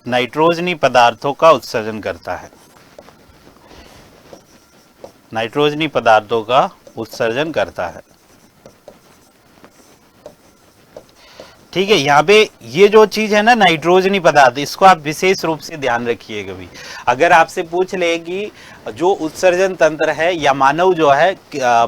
नाइट्रोजनी पदार्थों का उत्सर्जन करता है, नाइट्रोजनी पदार्थों का उत्सर्जन करता है। ठीक है, यहाँ पे ये जो चीज है ना नाइट्रोजनी पदार्थ, इसको आप विशेष रूप से ध्यान रखिए। कभी अगर आपसे पूछ ले कि जो उत्सर्जन तंत्र है, या मानव जो है,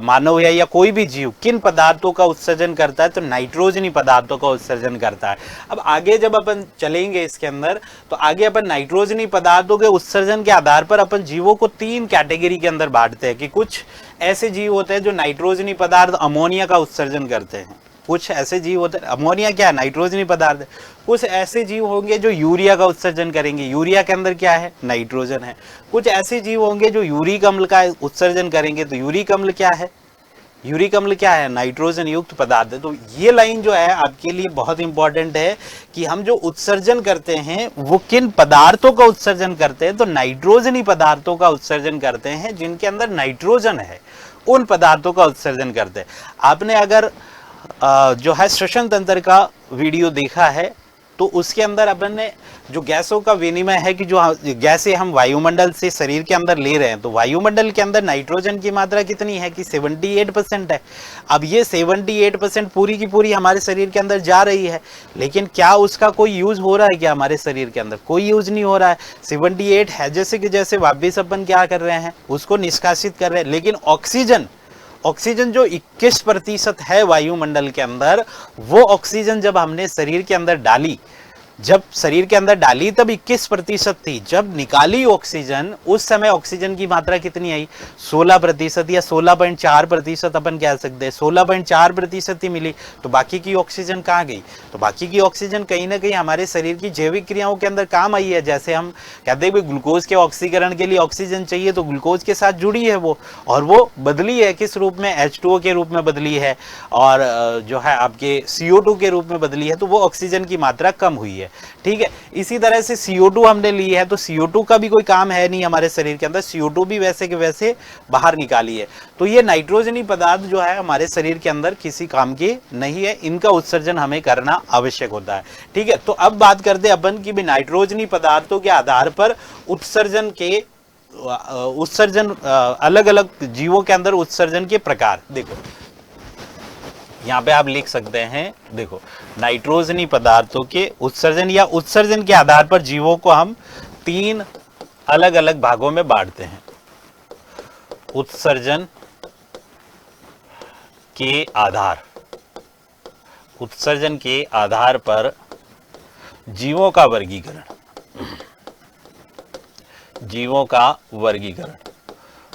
मानव है या कोई भी जीव किन पदार्थों का उत्सर्जन करता है, तो नाइट्रोजनी पदार्थों का उत्सर्जन करता है। अब आगे जब अपन चलेंगे इसके अंदर, तो आगे अपन नाइट्रोजनी पदार्थों के उत्सर्जन के आधार पर अपन जीवों को 3 कैटेगरी के अंदर बांटते हैं। कि कुछ ऐसे जीव होते हैं जो नाइट्रोजनी पदार्थ अमोनिया का उत्सर्जन करते हैं, कुछ ऐसे जीव होते हैं, अमोनिया क्या है, नाइट्रोजनी पदार्थ है। कुछ ऐसे जीव होंगे जो यूरिया का उत्सर्जन करेंगे, यूरिया के अंदर क्या है, नाइट्रोजन है। कुछ ऐसे जीव होंगे जो यूरिक अम्ल का उत्सर्जन करेंगे, तो यूरिक अम्ल क्या है, यूरिक अम्ल क्या है, नाइट्रोजन युक्त पदार्थ है। तो ये लाइन जो है आपके लिए बहुत इंपॉर्टेंट है कि हम जो उत्सर्जन करते हैं वो किन पदार्थों का उत्सर्जन करते हैं, तो नाइट्रोजनी पदार्थों का उत्सर्जन करते हैं, जिनके अंदर नाइट्रोजन है उन पदार्थों का उत्सर्जन करते हैं। आपने अगर जो है श्वसन तंत्र का वीडियो देखा है, तो उसके अंदर अपन ने जो गैसों का विनिमय है, कि जो गैसें हम वायुमंडल से शरीर के अंदर ले रहे हैं, तो वायुमंडल के अंदर नाइट्रोजन की मात्रा कितनी है कि 78% है। अब ये 78% पूरी की पूरी हमारे शरीर के अंदर जा रही है, लेकिन क्या उसका कोई यूज हो रहा है क्या, हमारे शरीर के अंदर कोई यूज नहीं हो रहा है। 78 है, जैसे कि जैसे वापिस अपन क्या कर रहे हैं, उसको निष्कासित कर रहे हैं। लेकिन ऑक्सीजन जो 21% है वायुमंडल के अंदर, वो ऑक्सीजन जब हमने शरीर के अंदर डाली, जब शरीर के अंदर डाली तब 21% थी, जब निकाली ऑक्सीजन उस समय ऑक्सीजन की मात्रा कितनी आई, 16% या 16.4% अपन कह सकते हैं, 16.4% ही मिली। तो बाकी की ऑक्सीजन कहाँ गई, तो बाकी की ऑक्सीजन कहीं ना कहीं हमारे शरीर की जैविक क्रियाओं के अंदर काम आई है। जैसे हम कहते हैं ग्लूकोज के ऑक्सीकरण के लिए ऑक्सीजन चाहिए, तो ग्लूकोज के साथ जुड़ी है वो, और वो बदली है किस रूप में, H2O के रूप में बदली है, और जो है आपके CO2 के रूप में बदली है, तो वो ऑक्सीजन की मात्रा कम हुई है। है, ठीक है। इसी तरह से CO2 हमने ली है, तो CO2 का भी कोई काम है नहीं हमारे शरीर के अंदर, CO2 भी वैसे के वैसे बाहर निकाली है। तो ये नाइट्रोजनी पदार्थ जो है हमारे शरीर के अंदर किसी काम के नहीं है, इनका उत्सर्जन हमें करना आवश्यक होता है, ठीक है। तो अब बात करते हैं अपन की भी नाइट्रोजनी पदार्थों के आधार पर उत्सर्जन अलग अलग जीवों के अंदर उत्सर्जन के प्रकार। देखो यहां पे आप लिख सकते हैं, देखो नाइट्रोजनी पदार्थों के उत्सर्जन या उत्सर्जन के आधार पर जीवों को हम 3 अलग अलग भागों में बांटते हैं। उत्सर्जन के आधार पर जीवों का वर्गीकरण,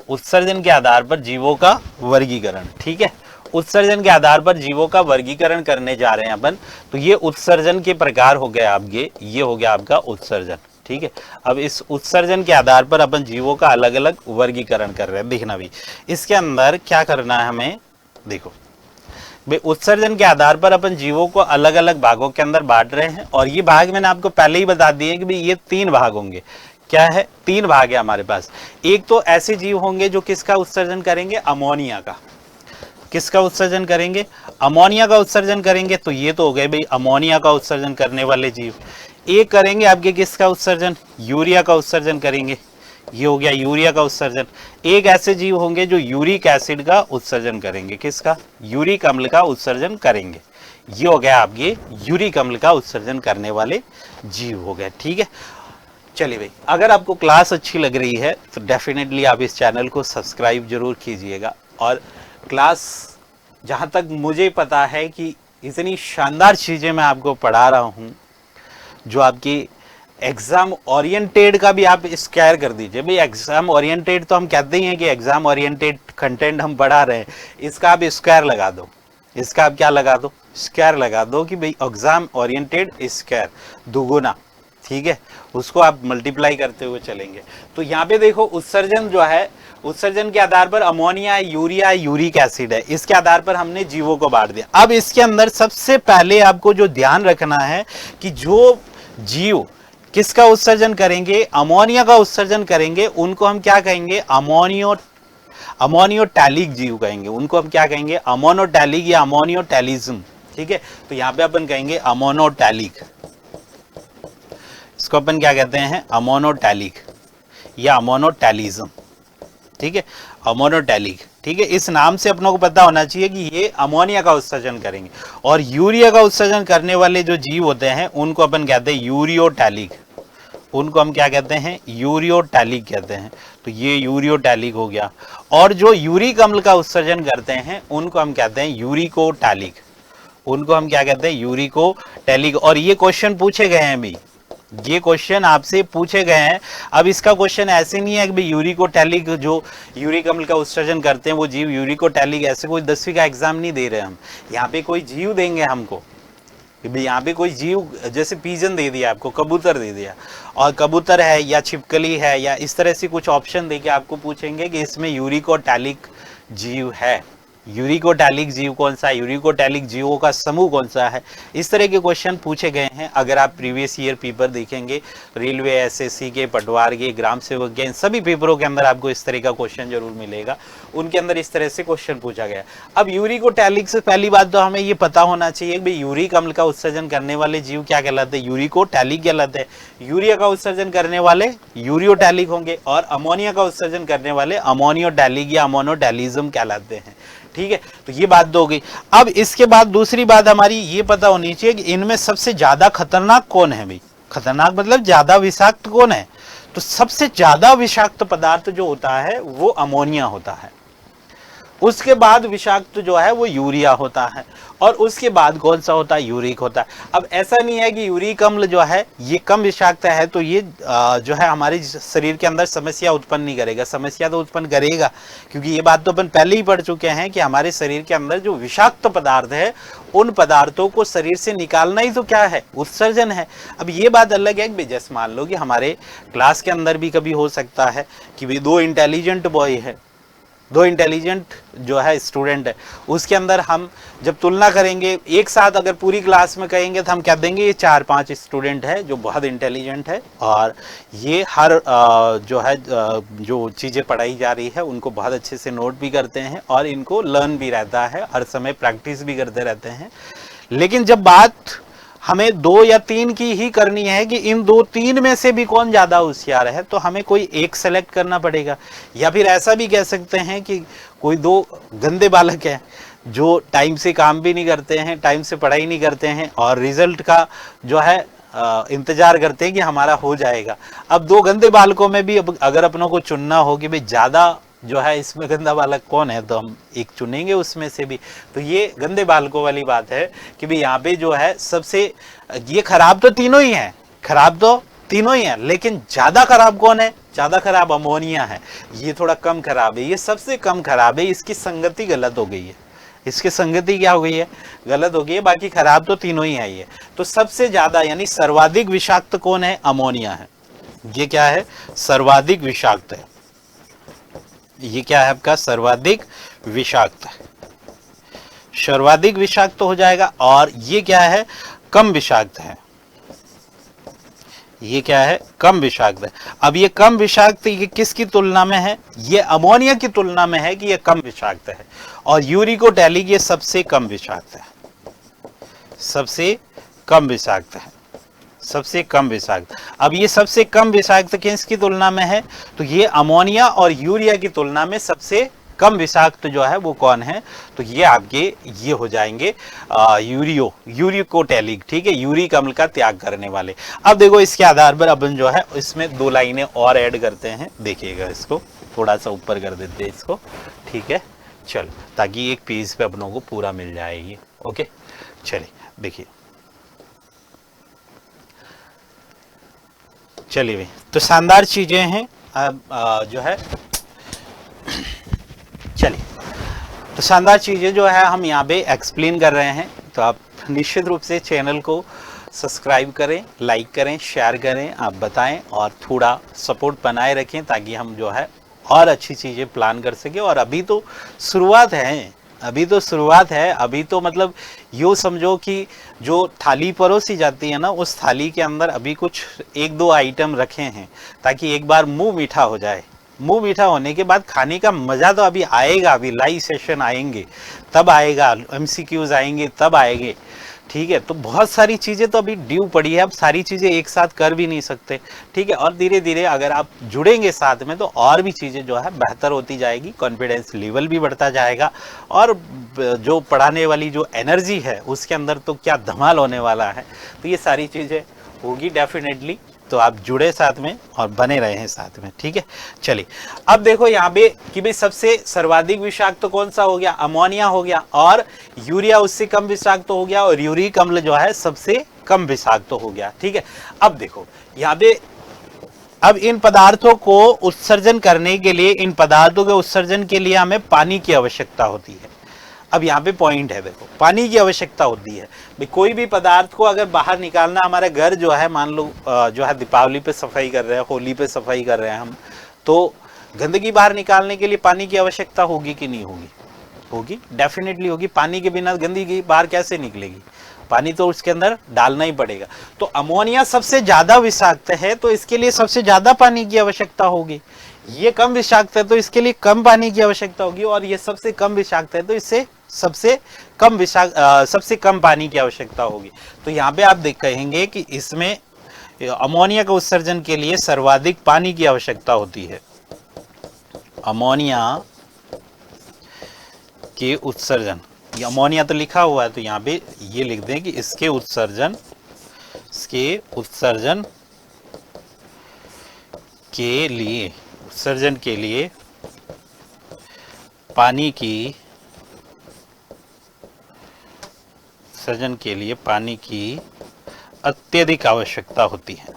उत्सर्जन के आधार पर जीवों का वर्गीकरण, ठीक है। उत्सर्जन के आधार पर जीवों का वर्गीकरण करने जा रहे हैं अपन। तो ये उत्सर्जन के प्रकार हो गए आपके, ये हो गया आपका उत्सर्जन, ठीक है। अब इस उत्सर्जन के आधार पर अपन जीवों का अलग अलग वर्गीकरण कर रहे हैं। देखना भी इसके अंदर क्या करना है हमें, देखो भाई उत्सर्जन के आधार पर अपन जीवों को अलग अलग भागों के अंदर बांट रहे हैं, और ये भाग मैंने आपको पहले ही बता दिए कि भाई ये 3 भाग होंगे। क्या है, 3 भाग है हमारे पास। एक तो ऐसे जीव होंगे जो किसका उत्सर्जन करेंगे, अमोनिया का। किसका उत्सर्जन करेंगे, अमोनिया का उत्सर्जन करेंगे। तो ये तो हो गए भाई अमोनिया का उत्सर्जन करने वाले जीव। एक करेंगे आपके किसका उत्सर्जन, यूरिया का उत्सर्जन करेंगे, ये हो गया यूरिया का उत्सर्जन। एक ऐसे जीव होंगे जो यूरिक एसिड का उत्सर्जन करेंगे, किसका, यूरिक अम्ल का उत्सर्जन करेंगे। ये हो गया आपके यूरिक अम्ल का उत्सर्जन करने वाले जीव हो गए, ठीक है। चलिए भाई, अगर आपको क्लास अच्छी लग रही है तो डेफिनेटली आप इस चैनल को सब्सक्राइब जरूर कीजिएगा। और क्लास जहाँ तक मुझे पता है कि इतनी शानदार चीज़ें मैं आपको पढ़ा रहा हूँ, जो आपकी एग्ज़ाम ओरिएंटेड का भी आप स्क्वायर कर दीजिए। भाई एग्ज़ाम ओरिएंटेड तो हम कहते ही हैं कि एग्ज़ाम ओरिएंटेड कंटेंट हम पढ़ा रहे हैं, इसका आप स्क्वायर लगा दो। इसका आप क्या लगा दो, स्क्वायर लगा दो कि भाई एग्ज़ाम ओरिएंटेड स्क्वायर, दुगुना, ठीक है। उसको आप मल्टीप्लाई करते हुए चलेंगे। तो यहाँ पे देखो उत्सर्जन जो है, उत्सर्जन के आधार पर अमोनिया, यूरिया, यूरिक एसिड है, इसके आधार पर हमने जीवों को बांट दिया। अब इसके अंदर सबसे पहले आपको जो ध्यान रखना है कि जो जीव किसका उत्सर्जन करेंगे, अमोनिया का उत्सर्जन करेंगे, उनको हम क्या कहेंगे, अमोनियोटैलिक जीव कहेंगे। उनको हम क्या कहेंगे, अमोनोटैलिक या अमोनियोटैलिज्म, ठीक है। तो यहाँ पे अपन कहेंगे अमोनोटैलिक, इसको अपन क्या कहते हैं, अमोनोटैलिक या अमोनोटैलिज्म, ठीक है, अमोनोटैलिक, ठीक है। इस नाम से अपनों को पता होना चाहिए कि ये अमोनिया का उत्सर्जन करेंगे। और यूरिया का उत्सर्जन करने वाले जो जीव होते हैं उनको अपन कहते हैं यूरियोटैलिक। उनको हम क्या कहते हैं, यूरियोटैलिक कहते हैं। तो ये यूरियोटैलिक हो गया। और जो यूरिक अम्ल का उत्सर्जन करते हैं उनको हम कहते हैं यूरिकोटैलिक। उनको हम क्या कहते हैं, यूरिकोटैलिक। और ये क्वेश्चन पूछे गए हैं भी, ये क्वेश्चन आपसे पूछे गए हैं। अब इसका क्वेश्चन ऐसे नहीं है कि भाई यूरिकोटैलिक, जो यूरिक अम्ल का उत्सर्जन करते हैं वो जीव यूरिकोटैलिक, ऐसे कोई 10वीं का एग्जाम नहीं दे रहे हम। यहाँ पे कोई जीव देंगे हमको कि भाई यहाँ पे कोई जीव, जैसे पीजन दे दिया आपको, कबूतर दे दिया, और कबूतर है या छिपकली है या इस तरह से कुछ ऑप्शन देके आपको पूछेंगे कि इसमें यूरिकोटैलिक जीव है। यूरिकोटैलिक जीव कौन सा है, यूरिकोटैलिक जीवों का समूह कौन सा है, इस तरह के क्वेश्चन पूछे गए हैं। अगर आप प्रीवियस ईयर पेपर देखेंगे, रेलवे, एसएससी के, पटवार के, ग्राम सेवक के, इन सभी पेपरों के अंदर आपको इस तरह का क्वेश्चन जरूर मिलेगा। उनके अंदर इस तरह से क्वेश्चन पूछा गया। अब यूरिकोटैलिक से पहली बात तो हमें ये पता होना चाहिए कि भाई यूरिक अम्ल का उत्सर्जन करने वाले जीव क्या कहलाते हैं, यूरिकोटैलिक कहलाते हैं। यूरिया का उत्सर्जन करने वाले यूरियोटैलिक होंगे, और अमोनिया का उत्सर्जन करने वाले अमोनियोटैलिक या अमोनोटैलिज्म कहलाते हैं, ठीक है। तो ये बात तो हो गई। अब इसके बाद दूसरी बात हमारी ये पता होनी चाहिए कि इनमें सबसे ज्यादा खतरनाक कौन है भाई, खतरनाक मतलब ज्यादा विषाक्त कौन है। तो सबसे ज्यादा विषाक्त पदार्थ जो होता है वो अमोनिया होता है। उसके बाद विषाक्त जो है वो यूरिया होता है, और उसके बाद कौन सा होता है, यूरिक होता है। अब ऐसा नहीं है कि यूरिक अम्ल जो है ये कम विषाक्त है तो ये जो है हमारे शरीर के अंदर समस्या उत्पन्न नहीं करेगा। समस्या तो उत्पन्न करेगा, क्योंकि ये बात तो अपन पहले ही पढ़ चुके हैं कि हमारे शरीर के अंदर जो विषाक्त पदार्थ है उन पदार्थों को शरीर से निकालना ही तो क्या है, उत्सर्जन है। अब ये बात अलग है कि जैसे मान लो कि हमारे क्लास के अंदर भी कभी हो सकता है कि भाई 2 इंटेलिजेंट बॉय है, दो इंटेलिजेंट जो है स्टूडेंट है, उसके अंदर हम जब तुलना करेंगे एक साथ, अगर पूरी क्लास में कहेंगे तो हम कह देंगे ये 4-5 स्टूडेंट है जो बहुत इंटेलिजेंट है और ये हर जो है जो चीज़ें पढ़ाई जा रही है उनको बहुत अच्छे से नोट भी करते हैं और इनको लर्न भी रहता है, हर समय प्रैक्टिस भी करते रहते हैं। लेकिन जब बात हमें 2 या 3 की ही करनी है कि इन 2-3 में से भी कौन ज़्यादा होशियार है, तो हमें कोई एक सेलेक्ट करना पड़ेगा। या फिर ऐसा भी कह सकते हैं कि कोई 2 गंदे बालक हैं जो टाइम से काम भी नहीं करते हैं, टाइम से पढ़ाई नहीं करते हैं और रिजल्ट का जो है इंतजार करते हैं कि हमारा हो जाएगा। अब 2 गंदे बालकों में भी अब अगर अपनों को चुनना हो कि भाई ज़्यादा जो है इसमें गंदा बालक कौन है, तो हम एक चुनेंगे उसमें से भी। तो ये गंदे बालकों वाली बात है कि भाई यहाँ पे जो है सबसे ये खराब तो तीनों ही हैं, खराब तो तीनों ही हैं, लेकिन ज़्यादा खराब कौन है? ज़्यादा खराब अमोनिया है। ये थोड़ा कम खराब है, ये सबसे कम खराब है, इसकी संगति गलत हो गई है। इसकी संगति क्या हो गई है? गलत हो गई है। बाकी खराब तो तीनों ही आई है। तो सबसे ज़्यादा यानी सर्वाधिक विषाक्त कौन है? अमोनिया है। ये क्या है? सर्वाधिक विषाक्त है। ये क्या है आपका? सर्वाधिक विषाक्त है। सर्वाधिक विषाक्त हो जाएगा। और ये क्या है? कम विषाक्त है। ये क्या है? कम विषाक्त है। अब ये कम विषाक्त ये किसकी तुलना में है? ये अमोनिया की तुलना में है कि ये कम विषाक्त है। और यूरिकोटैलिक ये सबसे कम विषाक्त है, सबसे कम विषाक्त है, सबसे कम विषाक्त। अब ये सबसे कम विषाक्त किसकी तुलना में है? तो ये अमोनिया और यूरिया की तुलना में सबसे कम विषाक्त जो है वो कौन है? तो ये आपके ये हो जाएंगे यूरिकोटैलिक, ठीक है, यूरिक अम्ल का त्याग करने वाले। अब देखो इसके आधार पर अपन जो है इसमें 2 लाइनें और ऐड करते हैं। देखिएगा इसको थोड़ा सा ऊपर कर देते हैं इसको, ठीक है, चलो, ताकि एक पेज पे अपनों को पूरा मिल जाएगी। ओके, चलिए देखिए, चलिए भाई, तो शानदार चीजें हैं। अब जो है चलिए, तो शानदार चीजें जो है हम यहाँ पे एक्सप्लेन कर रहे हैं। तो आप निश्चित रूप से चैनल को सब्सक्राइब करें, लाइक करें, शेयर करें, आप बताएं और थोड़ा सपोर्ट बनाए रखें ताकि हम जो है और अच्छी चीज़ें प्लान कर सके। और अभी तो शुरुआत है, अभी तो शुरुआत है, अभी तो मतलब यूँ समझो कि जो थाली परोसी जाती है ना, उस थाली के अंदर अभी कुछ 1-2 आइटम रखे हैं ताकि एक बार मुंह मीठा हो जाए। मुंह मीठा होने के बाद खाने का मज़ा तो अभी आएगा, अभी लाइव सेशन आएंगे तब आएगा, MCQs आएंगे तब आएंगे, ठीक है। तो बहुत सारी चीज़ें तो अभी ड्यू पड़ी है, अब सारी चीज़ें एक साथ कर भी नहीं सकते, ठीक है। और धीरे धीरे अगर आप जुड़ेंगे साथ में तो और भी चीज़ें जो है बेहतर होती जाएगी, कॉन्फिडेंस लेवल भी बढ़ता जाएगा और जो पढ़ाने वाली जो एनर्जी है उसके अंदर तो क्या धमाल होने वाला है। तो ये सारी चीज़ें होगी डेफिनेटली। तो आप जुड़े साथ में और बने रहे हैं साथ में, ठीक है। चलिए अब देखो यहाँ पे कि भाई सबसे सर्वाधिक विषाक्त तो कौन सा हो गया? अमोनिया हो गया, और यूरिया उससे कम विषाक्त तो हो गया, और यूरिक अम्ल जो है सबसे कम विषाक्त तो हो गया, ठीक है। अब देखो यहाँ पे, अब इन पदार्थों को उत्सर्जन करने के लिए, इन पदार्थों के उत्सर्जन के लिए हमें पानी की आवश्यकता होती है। अब यहाँ पे पॉइंट है, देखो पानी की आवश्यकता होती है भाई। कोई भी पदार्थ को अगर बाहर निकालना, हमारा घर जो है मान लो जो है दीपावली पे सफाई कर रहे हैं, होली पे सफाई कर रहे हैं हम, तो गंदगी बाहर निकालने के लिए पानी की आवश्यकता होगी कि नहीं होगी? होगी, डेफिनेटली होगी। पानी के बिना गंदगी बाहर कैसे निकलेगी? पानी तो उसके अंदर डालना ही पड़ेगा। तो अमोनिया सबसे ज्यादा विषाक्त है, तो इसके लिए सबसे ज्यादा पानी की आवश्यकता होगी। ये कम विषाक्त है तो इसके लिए कम पानी की आवश्यकता होगी, और ये सबसे कम विषाक्त है तो इससे सबसे कम पानी की आवश्यकता होगी। तो यहाँ पे आप कहेंगे कि इसमें अमोनिया के उत्सर्जन के लिए सर्वाधिक पानी की आवश्यकता होती है। अमोनिया के उत्सर्जन, ये अमोनिया तो लिखा हुआ है तो यहाँ पे ये लिख दें कि इसके उत्सर्जन के लिए पानी की अत्यधिक आवश्यकता होती है,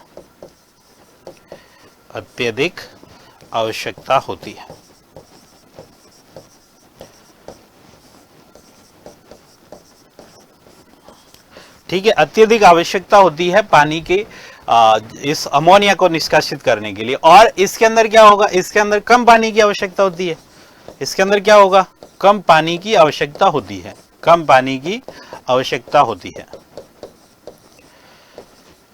अत्यधिक आवश्यकता होती है। ठीक है, अत्यधिक आवश्यकता होती है पानी के इस अमोनिया को निष्कासित करने के लिए। और इसके अंदर क्या होगा? इसके अंदर कम पानी की आवश्यकता होती है, इसके अंदर क्या होगा, कम पानी की आवश्यकता होती है, कम पानी की आवश्यकता होती है।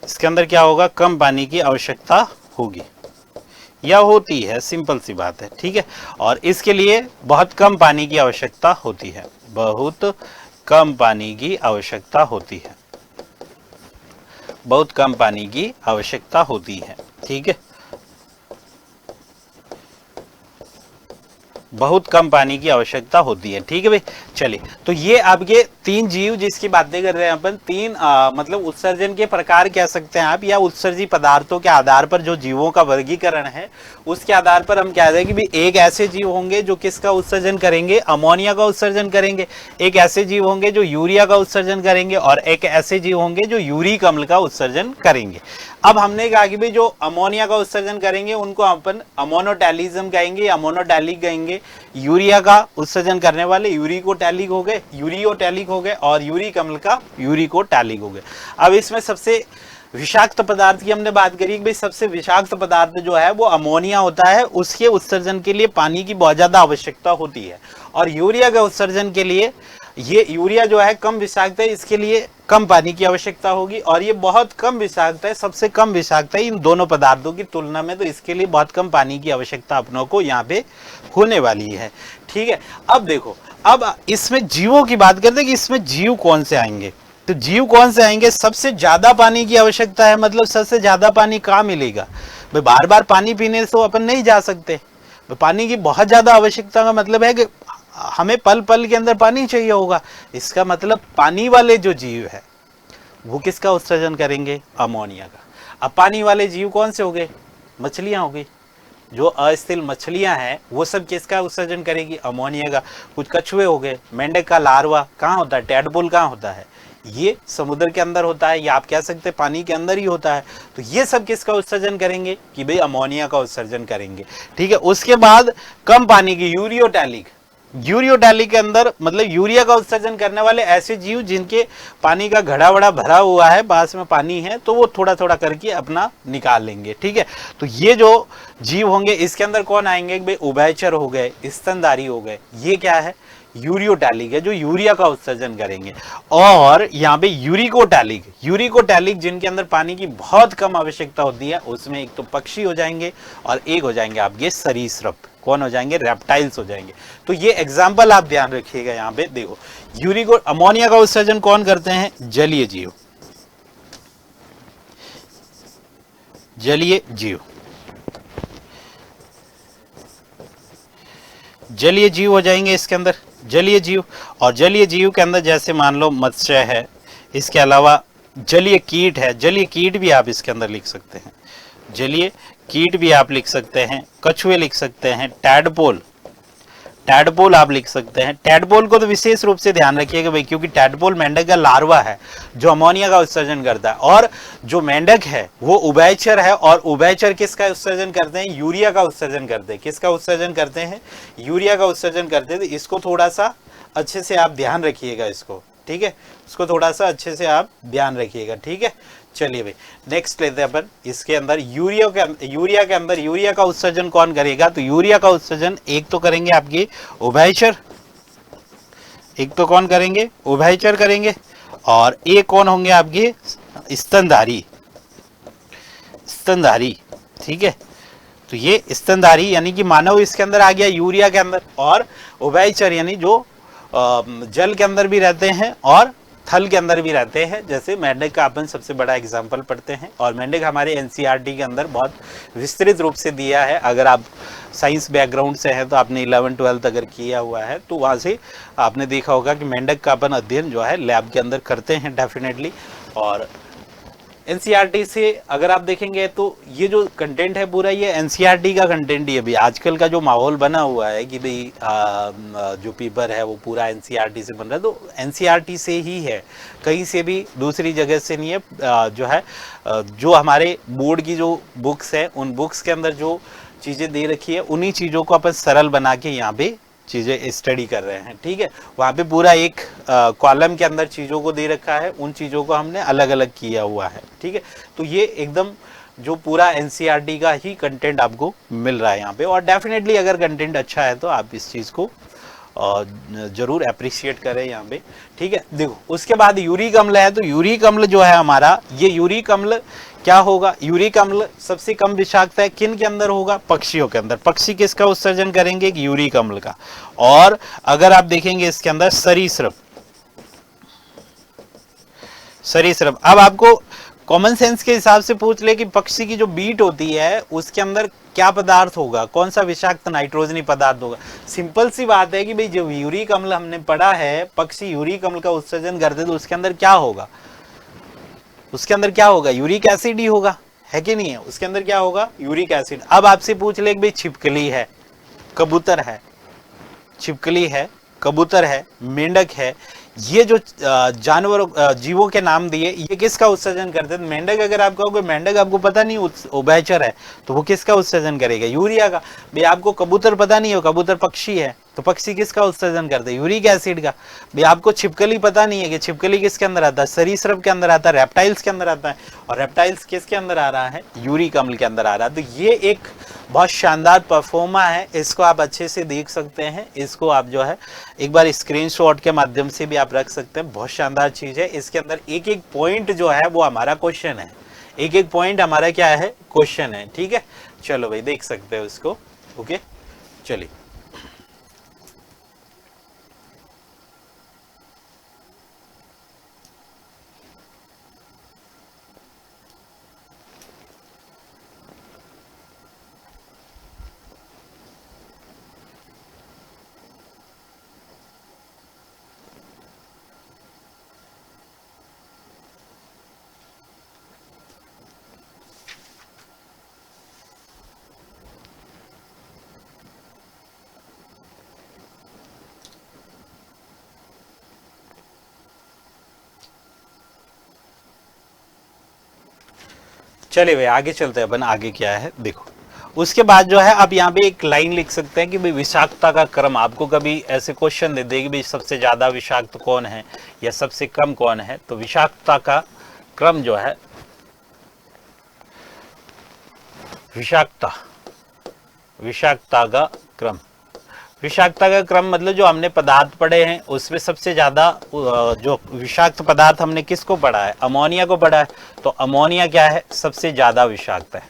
इसके अंदर क्या होगा, कम पानी की आवश्यकता होगी या होती है, सिंपल सी बात है, ठीक है। और इसके लिए बहुत कम पानी की आवश्यकता होती है, बहुत कम पानी की आवश्यकता होती है, बहुत कम पानी की आवश्यकता होती है, ठीक है। बहुत कम पानी की आवश्यकता होती है, ठीक है भाई। चलिए, तो ये आपके तीन जीव जिसकी बातें कर रहे हैं अपन, तीन मतलब उत्सर्जन के प्रकार कह सकते हैं आप, या उत्सर्जी पदार्थों के आधार पर जो जीवों का वर्गीकरण है उसके आधार पर हम कह रहे हैं कि भाई एक ऐसे जीव होंगे जो किसका उत्सर्जन करेंगे, अमोनिया का उत्सर्जन करेंगे, एक ऐसे जीव होंगे जो यूरिया का उत्सर्जन करेंगे, और एक ऐसे जीव होंगे जो यूरिक अम्ल का उत्सर्जन करेंगे। अब हमने कहा कि भाई जो अमोनिया का उत्सर्जन करेंगे उनको अपन अमोनोटैलिज्म कहेंगे, अमोनोटैलिक कहेंगे। यूरिया का उत्सर्जन करने वाले यूरिकोटैलिक हो गए, यूरियोटैलिक हो गए, और यूरिक अम्ल का यूरिकोटैलिक हो गए। अब इसमें सबसे विषाक्त पदार्थ की हमने बात करी कि भाई सबसे विषाक्त पदार्थ जो है वो अमोनिया होता है, उसके उत्सर्जन के लिए पानी की बहुत ज्यादा आवश्यकता होती है। और यूरिया के उत्सर्जन के लिए, ये यूरिया जो है कम विषाक्त है, इसके लिए कम पानी की आवश्यकता होगी, और ये बहुत कम विषाक्त है, सबसे कम विषाक्त है इन दोनों पदार्थों की तुलना में, तो इसके लिए बहुत कम पानी की आवश्यकता अपनों को यहाँ पे होने वाली है, ठीक है। अब देखो, अब इसमें जीवों की बात करते हैं कि इसमें जीव कौन से आएंगे। तो जीव कौन से आएंगे, सबसे ज्यादा पानी की आवश्यकता है, मतलब सबसे ज्यादा पानी कहाँ मिलेगा भाई, बार बार पानी पीने से तो अपन नहीं जा सकते, पानी की बहुत ज्यादा आवश्यकता का मतलब है कि हमें पल पल के अंदर पानी चाहिए होगा। इसका मतलब पानी वाले जो जीव है वो किसका उत्सर्जन करेंगे, अमोनिया का। अब पानी वाले जीव कौन से हो गए, मछलियां हो गई, जो अस्थिर मछलियां हैं वो सब किसका उत्सर्जन करेगी, अमोनिया का। कुछ कछुए हो गए, मेंढक का लार्वा कहाँ होता है, टैडपोल कहाँ होता है, ये समुद्र के अंदर होता है, या आप कह सकते हैं पानी के अंदर ही होता है। तो ये सब किसका उत्सर्जन करेंगे कि भाई अमोनिया का उत्सर्जन करेंगे, ठीक है। उसके बाद कम पानी की यूरियोटैलिक, यूरियोटैलिक के अंदर मतलब यूरिया का उत्सर्जन करने वाले ऐसे जीव जिनके पानी का घड़ा वड़ा भरा हुआ है, पास में पानी है, तो वो थोड़ा थोड़ा करके अपना निकाल लेंगे, ठीक है। तो ये जो जीव होंगे इसके अंदर कौन आएंगे भाई, उभयचर हो गए, स्तनधारी हो गए, ये क्या है, यूरियोटैलिक है, जो यूरिया का उत्सर्जन करेंगे। और यहाँ पे यूरिकोटैलिक, यूरिकोटैलिक जिनके अंदर पानी की बहुत कम आवश्यकता होती है, उसमें एक तो पक्षी हो जाएंगे और एक हो जाएंगे आपके सरीसृप, कौन हो जाएंगे, रेप्टाइल्स हो जाएंगे। तो ये एग्जाम्पल आप ध्यान रखिएगा, यहाँ पे देखो यूरिको अमोनिया का उत्सर्जन कौन करते हैं, जलीय जीव, जलीय जीव, जलीय जीव हो जाएंगे इसके अंदर, जलीय जीव। और जलीय जीव के अंदर जैसे मान लो मत्स्य है, इसके अलावा जलीय कीट है, जलीय कीट भी आप इसके अंदर लिख सकते हैं, जलीय कीट भी आप लिख सकते हैं, कछुए लिख सकते हैं, टैडपोल, टैडपोल आप लिख सकते हैं। टैडपोल को तो विशेष रूप से ध्यान रखिएगा भाई, क्योंकि टैडपोल मेंढक का लार्वा है जो अमोनिया का उत्सर्जन करता है, और जो मेंढक है वो उभयचर है, और उभयचर किसका उत्सर्जन करते हैं, यूरिया का उत्सर्जन करते हैं। किसका उत्सर्जन करते हैं, यूरिया का उत्सर्जन करते हैं। तो इसको थोड़ा सा अच्छे से आप ध्यान रखिएगा इसको, ठीक है, इसको थोड़ा सा अच्छे से आप ध्यान रखिएगा, ठीक है। चलिए भाई नेक्स्ट लेते हैं अपन, इसके अंदर यूरिया के अंदर यूरिया का उत्सर्जन कौन करेगा, तो यूरिया का उत्सर्जन एक तो करेंगे आपके उभयचर, एक तो कौन करेंगे, उभयचर करेंगे, और एक कौन होंगे आपके स्तनधारी, स्तनधारी, ठीक है। तो ये स्तनधारी यानी कि मानव इसके अंदर आ गया यूरिया के अंदर, और उभयचर यानी जो जल के अंदर भी रहते हैं और थल के अंदर भी रहते हैं। जैसे मेंढक का अपन सबसे बड़ा एग्जाम्पल पढ़ते हैं, और मेंढक हमारे एनसीईआरटी के अंदर बहुत विस्तृत रूप से दिया है। अगर आप साइंस बैकग्राउंड से हैं तो आपने 11-12 अगर किया हुआ है तो वहाँ से आपने देखा होगा कि मेंढक का अपन अध्ययन जो है लैब के अंदर करते हैं डेफिनेटली। और एनसीईआरटी से अगर आप देखेंगे तो ये जो कंटेंट है पूरा ये एनसीईआरटी का कंटेंट ही है। अभी आजकल का जो माहौल बना हुआ है कि भाई जो पेपर है वो पूरा एनसीईआरटी से बन रहा है, तो एनसीईआरटी से ही है, कहीं से भी दूसरी जगह से नहीं है। जो है जो हमारे बोर्ड की जो बुक्स है उन बुक्स के अंदर जो चीज़ें दे रखी है उन्हीं चीज़ों को अपन सरल बना के यहाँ पे चीज़ें स्टडी कर रहे हैं, ठीक है। वहाँ पे पूरा एक कॉलम के अंदर चीज़ों को दे रखा है, उन चीज़ों को हमने अलग अलग किया हुआ है, ठीक है। तो ये एकदम जो पूरा एनसीईआरटी का ही कंटेंट आपको मिल रहा है यहाँ पे। और डेफिनेटली अगर कंटेंट अच्छा है तो आप इस चीज़ को जरूर अप्रिशिएट करें यहाँ पे, ठीक है। देखो उसके बाद यूरिक अम्ल है, तो यूरिक अम्ल जो है हमारा, ये यूरिक अम्ल क्या होगा, यूरिक अम्ल सबसे कम विषाक्त है, किन के अंदर होगा, पक्षियों के अंदर। पक्षी किसका उत्सर्जन करेंगे, यूरिक अम्ल का। और अगर आप देखेंगे इसके अंदर सरीसृप, सरीसृप। अब आपको कॉमन सेंस के हिसाब से पूछ ले कि पक्षी की जो बीट होती है उसके अंदर क्या पदार्थ होगा, कौन सा विषाक्त नाइट्रोजनी पदार्थ होगा। सिंपल सी बात है कि भाई जो यूरिक अम्ल हमने पढ़ा है, पक्षी यूरिक अम्ल का उत्सर्जन करते तो उसके अंदर क्या होगा, उसके अंदर क्या होगा, यूरिक एसिड ही होगा, है कि नहीं है। उसके अंदर क्या होगा, यूरिक एसिड। अब आपसे पूछ ले कि भाई छिपकली है, कबूतर है, छिपकली है, कबूतर है, मेंढक है, ये जो जानवर जीवों के नाम दिए, ये किसका उत्सर्जन करते हैं। मेंढक, अगर आप कहोगे मेंढक आपको पता नहीं उभयचर है, तो वो किसका उत्सर्जन करेगा, यूरिया का। भाई आपको कबूतर पता नहीं हो, कबूतर पक्षी है, तो पक्षी किसका उत्सर्जन करते हैं, यूरिक एसिड का। भाई आपको छिपकली पता नहीं है कि छिपकली किसके अंदर आता है, सरीसृप के अंदर आता है, रेप्टाइल्स के अंदर आता है। और रेप्टाइल्स किसके अंदर आ रहा है, यूरिक अम्ल के अंदर आ रहा है। तो ये एक बहुत शानदार परफॉर्मा है, इसको आप अच्छे से देख सकते हैं। इसको आप जो है एक बार स्क्रीनशॉट के माध्यम से भी आप रख सकते हैं, बहुत शानदार चीज है। इसके अंदर एक एक पॉइंट जो है वो हमारा क्वेश्चन है, एक एक पॉइंट हमारा क्या है, क्वेश्चन है, ठीक है। चलो भाई देख सकते हो उसको, ओके चलिए। चलिए भाई आगे चलते हैं अपन, आगे क्या है देखो। उसके बाद जो है आप यहाँ पे एक लाइन लिख सकते हैं कि भाई विषाक्तता का क्रम। आपको कभी ऐसे क्वेश्चन दे दे कि भाई सबसे ज्यादा विषाक्त कौन है या सबसे कम कौन है, तो विषाक्तता का क्रम जो है, विषाक्तता का क्रम, विषाक्तता का क्रम मतलब जो हमने पदार्थ पढ़े हैं उसमें सबसे ज्यादा जो विषाक्त पदार्थ हमने किसको पढ़ा है, अमोनिया को पढ़ा है। तो अमोनिया क्या है, सबसे ज्यादा विषाक्त है,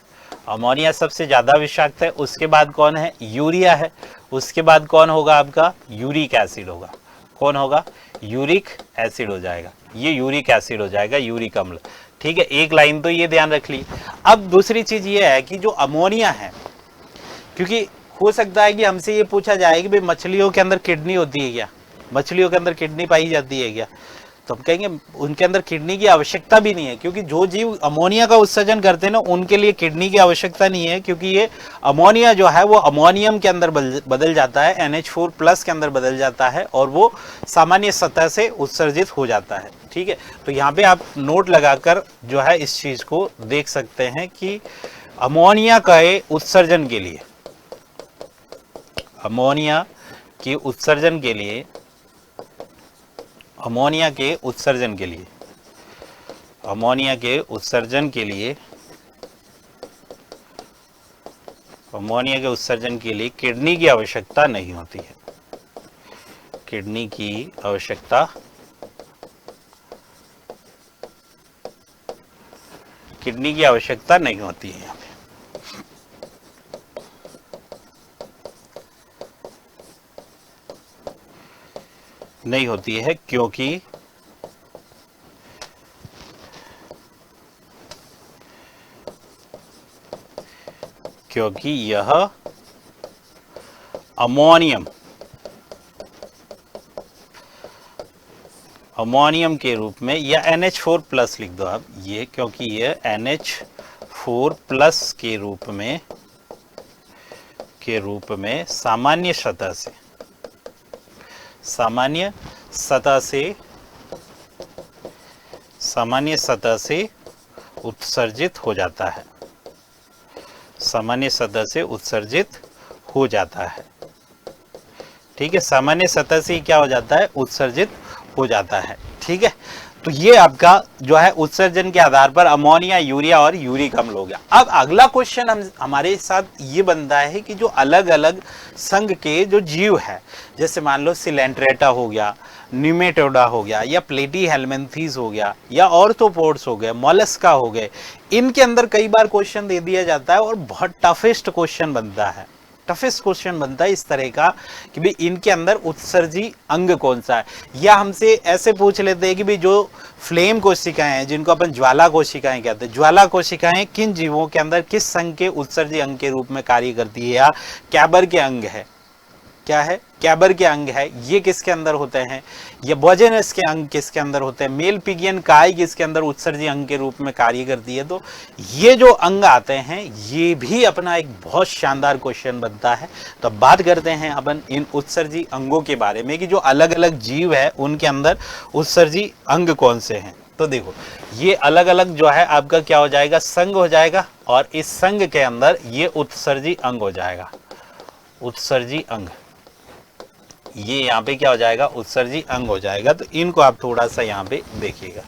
अमोनिया सबसे ज्यादा विषाक्त है। उसके बाद कौन है, यूरिया है। उसके बाद कौन होगा आपका, यूरिक एसिड होगा। कौन होगा, यूरिक एसिड हो जाएगा, ये यूरिक एसिड हो जाएगा, यूरिक अम्ल, ठीक है। एक लाइन तो ये ध्यान रख ली। अब दूसरी चीज ये है कि जो अमोनिया है, क्योंकि हो सकता है कि हमसे ये पूछा जाए कि भाई मछलियों के अंदर किडनी होती है क्या, मछलियों के अंदर किडनी पाई जाती है क्या, तो हम कहेंगे उनके अंदर किडनी की आवश्यकता भी नहीं है, क्योंकि जो जीव अमोनिया का उत्सर्जन करते हैं ना उनके लिए किडनी की आवश्यकता नहीं है, क्योंकि ये अमोनिया जो है वो अमोनियम के अंदर बदल जाता है, NH4+ के अंदर बदल जाता है और वो सामान्य सतह से उत्सर्जित हो जाता है, ठीक है। तो यहाँ पे आप नोट लगाकर जो है इस चीज को देख सकते हैं कि अमोनिया के उत्सर्जन के लिए, अमोनिया के उत्सर्जन के लिए, अमोनिया के उत्सर्जन के लिए, अमोनिया के उत्सर्जन के लिए, अमोनिया के उत्सर्जन के लिए किडनी की आवश्यकता नहीं होती है, किडनी की आवश्यकता, किडनी की आवश्यकता नहीं होती है यहाँ पे। नहीं होती है क्योंकि यह अमोनियम, अमोनियम के रूप में, या NH4+ लिख दो आप, ये क्योंकि यह NH4+ के रूप में सामान्य सतह से, सामान्य सतह से उत्सर्जित हो जाता है, सामान्य सतह से उत्सर्जित हो जाता है, ठीक है। सामान्य सतह से क्या हो जाता है, उत्सर्जित हो जाता है, ठीक है। तो ये आपका जो है उत्सर्जन के आधार पर अमोनिया, यूरिया और यूरिक अम्ल हो गया। अब अगला क्वेश्चन हमारे साथ ये बनता है कि जो अलग अलग संघ के जो जीव है, जैसे मान लो सिलेंट्रेटा हो गया, न्यूमेटोडा हो गया, या प्लेटी हेलमिंथीज हो गया, या ऑर्थ्रोपोड्स हो गए, मोलस्का हो गए, इनके अंदर कई बार क्वेश्चन दे दिया जाता है और बहुत टफेस्ट क्वेश्चन बनता है। टफेस्ट क्वेश्चन बनता है इस तरह का कि भाई इनके अंदर उत्सर्जी अंग कौन सा है, या हमसे ऐसे पूछ लेते हैं कि भाई जो फ्लेम कोशिकाएं हैं, जिनको अपन ज्वाला कोशिकाएं कहते हैं, ज्वाला कोशिकाएं किन जीवों के अंदर किस संघ के उत्सर्जी अंग के रूप में कार्य करती है, या कैबर के अंग है, क्या है, कैबर के अंग है, ये किसके अंदर होते हैं, या बोजेनस के अंग किसके अंदर होते हैं, मेल पिगियन काय किसके अंदर उत्सर्जी अंग के रूप में कार्य करती है। तो ये जो अंग आते हैं ये भी अपना एक बहुत शानदार क्वेश्चन बनता है। तो अब बात करते हैं अपन इन उत्सर्जी अंगों के बारे में कि जो अलग अलग जीव है उनके अंदर उत्सर्जी अंग कौन से हैं। तो देखो ये अलग अलग जो है आपका क्या हो जाएगा, संघ हो जाएगा, और इस संघ के अंदर ये उत्सर्जी अंग हो जाएगा, उत्सर्जी अंग, ये यहाँ पे क्या हो जाएगा, उत्सर्जी अंग हो जाएगा। तो इनको आप थोड़ा सा यहाँ पे देखिएगा।